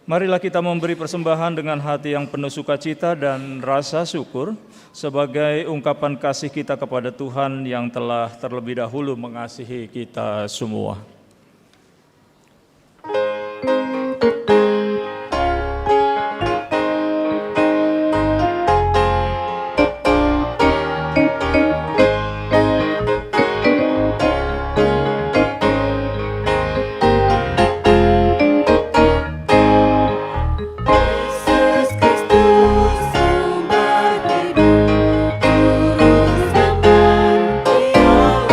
Marilah kita memberi persembahan dengan hati yang penuh sukacita dan rasa syukur sebagai ungkapan kasih kita kepada Tuhan yang telah terlebih dahulu mengasihi kita semua. Yesus Kristus sumber hidup, Juru Selamat di alam,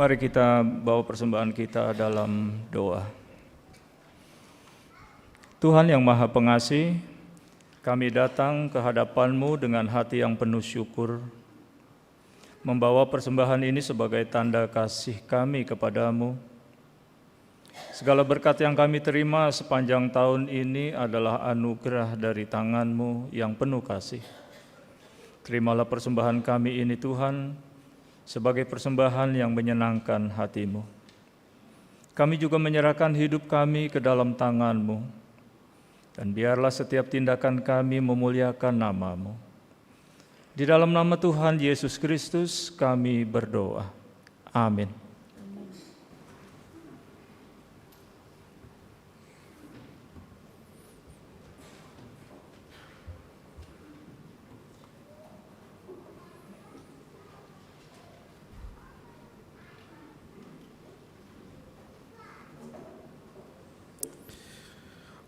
Mari kita bawa persembahan kita dalam doa. Tuhan yang Maha Pengasih, kami datang ke hadapan-Mu dengan hati yang penuh syukur, membawa persembahan ini sebagai tanda kasih kami kepadamu. Segala berkat yang kami terima sepanjang tahun ini adalah anugerah dari tangan-Mu yang penuh kasih. Terimalah persembahan kami ini Tuhan, sebagai persembahan yang menyenangkan hati-Mu. Kami juga menyerahkan hidup kami ke dalam tangan-Mu, dan biarlah setiap tindakan kami memuliakan nama-Mu. Di dalam nama Tuhan Yesus Kristus kami berdoa. Amin.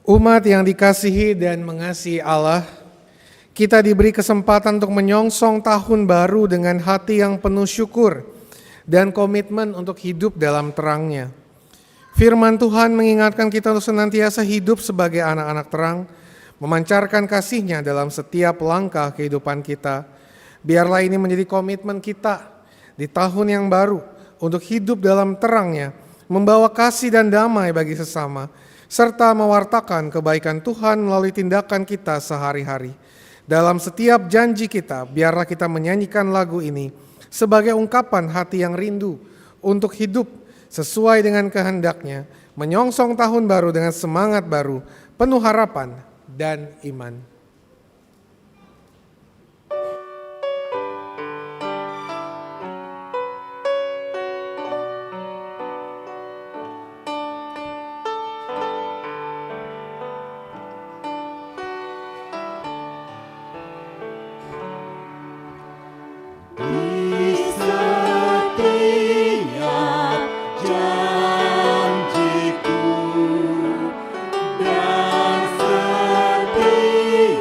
Umat yang dikasihi dan mengasihi Allah, kita diberi kesempatan untuk menyongsong tahun baru dengan hati yang penuh syukur dan komitmen untuk hidup dalam terang-Nya. Firman Tuhan mengingatkan kita untuk senantiasa hidup sebagai anak-anak terang, memancarkan kasih-Nya dalam setiap langkah kehidupan kita. Biarlah ini menjadi komitmen kita di tahun yang baru untuk hidup dalam terang-Nya, membawa kasih dan damai bagi sesama, serta mewartakan kebaikan Tuhan melalui tindakan kita sehari-hari. Dalam setiap janji kita, biarlah kita menyanyikan lagu ini sebagai ungkapan hati yang rindu untuk hidup sesuai dengan kehendak-Nya, menyongsong tahun baru dengan semangat baru, penuh harapan dan iman. Janjiku dan setia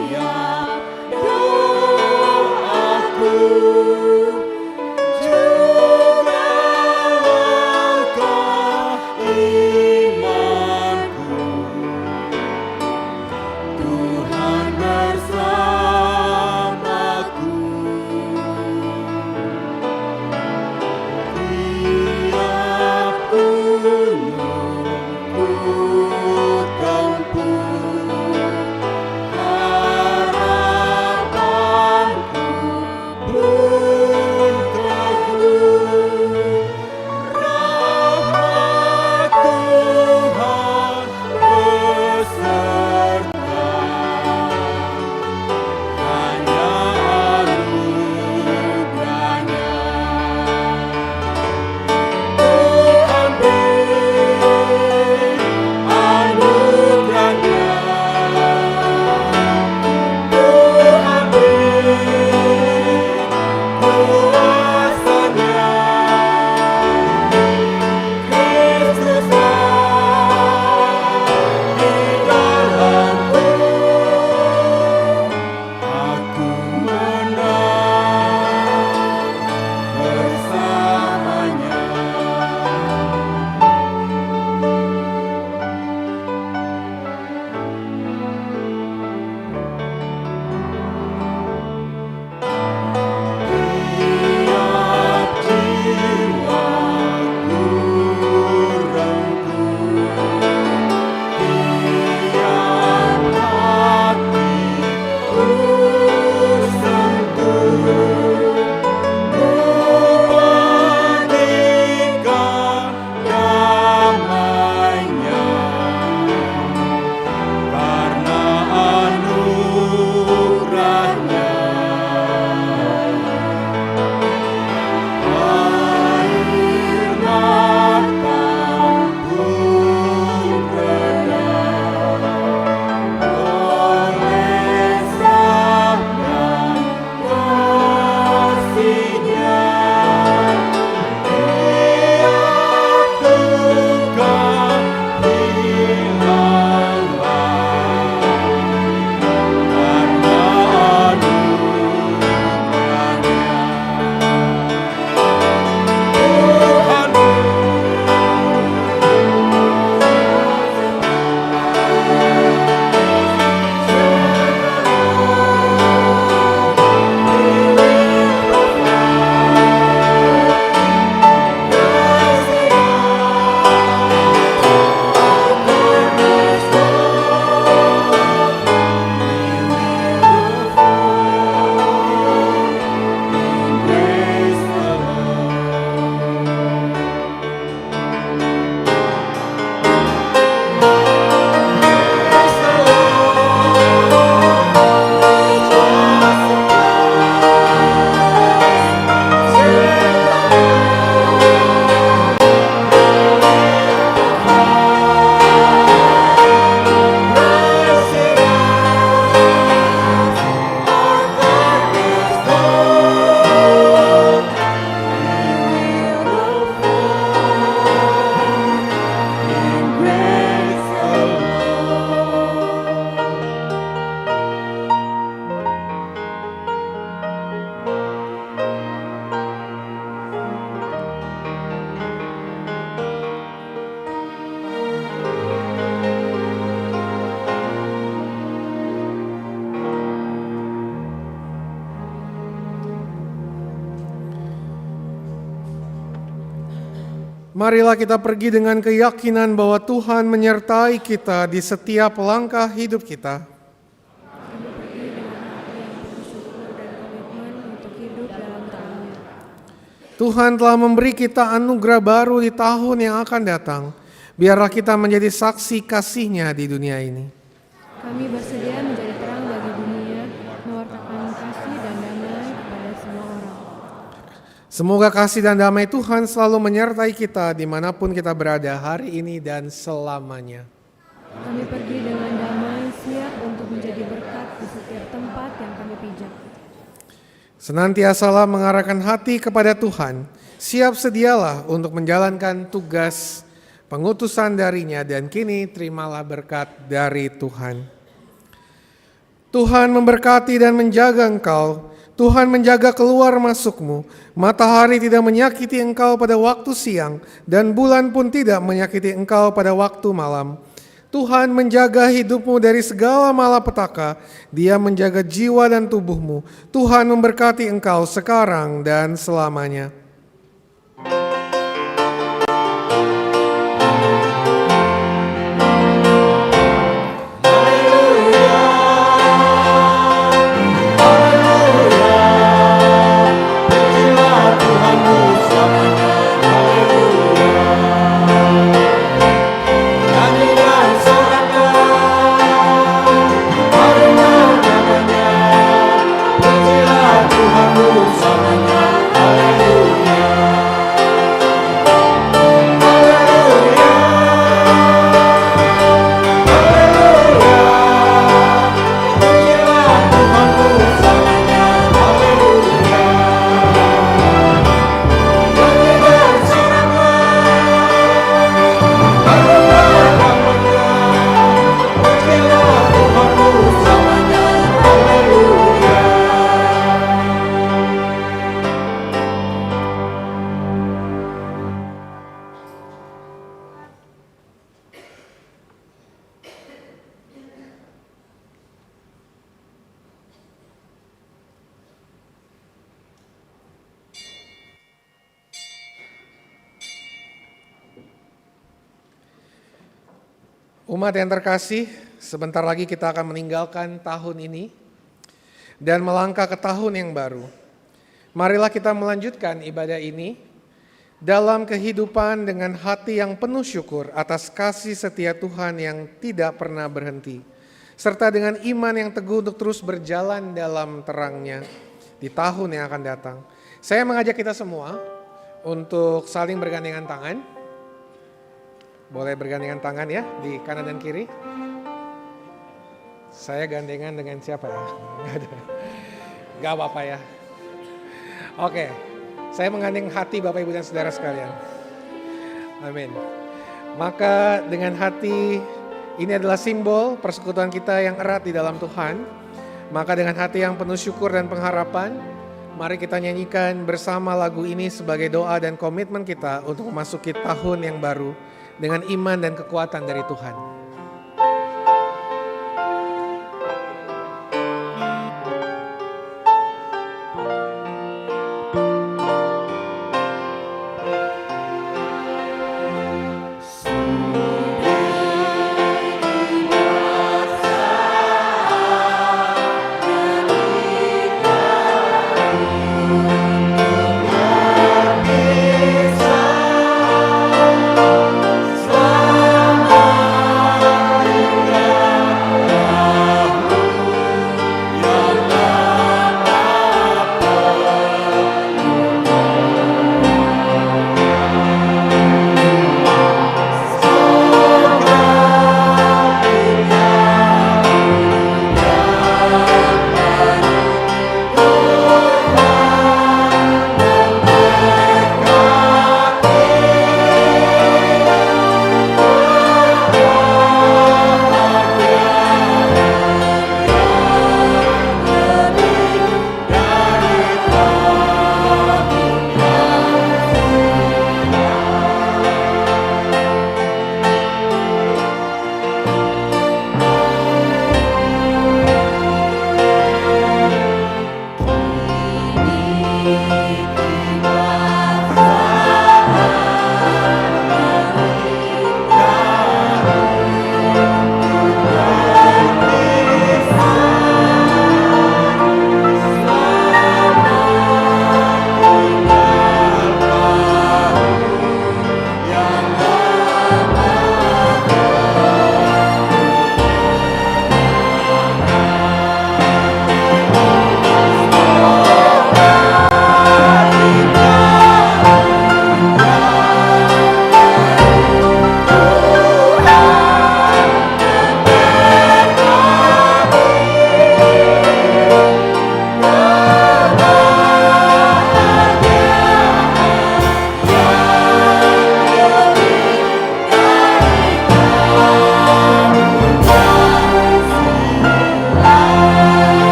Marilah kita pergi dengan keyakinan bahwa Tuhan menyertai kita di setiap langkah hidup kita. Kami pergi dengan hati yang penuh syukur dan komitmen untuk hidup dalam terang-Nya. Tuhan telah memberi kita anugerah baru di tahun yang akan datang. Biarlah kita menjadi saksi kasih-Nya di dunia ini. Kami bersedia menjadi terang bagi dunia, mewartakan kasih dan damai kepada semua orang. Semoga kasih dan damai Tuhan selalu menyertai kita dimanapun kita berada hari ini dan selamanya. Kami pergi dengan damai, siap untuk menjadi berkat di setiap tempat yang kami pijak. Senantiasalah mengarahkan hati kepada Tuhan. Siap sedialah untuk menjalankan tugas pengutusan darinya dan kini terimalah berkat dari Tuhan. Tuhan memberkati dan menjaga engkau. Tuhan menjaga keluar masukmu. Matahari tidak menyakiti engkau pada waktu siang dan bulan pun tidak menyakiti engkau pada waktu malam. Tuhan menjaga hidupmu dari segala malapetaka. Dia menjaga jiwa dan tubuhmu. Tuhan memberkati engkau sekarang dan selamanya. Umat yang terkasih, sebentar lagi kita akan meninggalkan tahun ini dan melangkah ke tahun yang baru. Marilah kita melanjutkan ibadah ini dalam kehidupan dengan hati yang penuh syukur atas kasih setia Tuhan yang tidak pernah berhenti, serta dengan iman yang teguh untuk terus berjalan dalam terang-Nya di tahun yang akan datang. Saya mengajak kita semua untuk saling bergandengan tangan. Boleh bergandengan tangan ya, di kanan dan kiri. Saya gandengan dengan siapa ya? Gak apa-apa ya. Oke, saya menggandeng hati Bapak Ibu dan Saudara sekalian. Amin. Maka dengan hati, ini adalah simbol persekutuan kita yang erat di dalam Tuhan. Maka dengan hati yang penuh syukur dan pengharapan, mari kita nyanyikan bersama lagu ini sebagai doa dan komitmen kita untuk memasuki tahun yang baru dengan iman dan kekuatan dari Tuhan.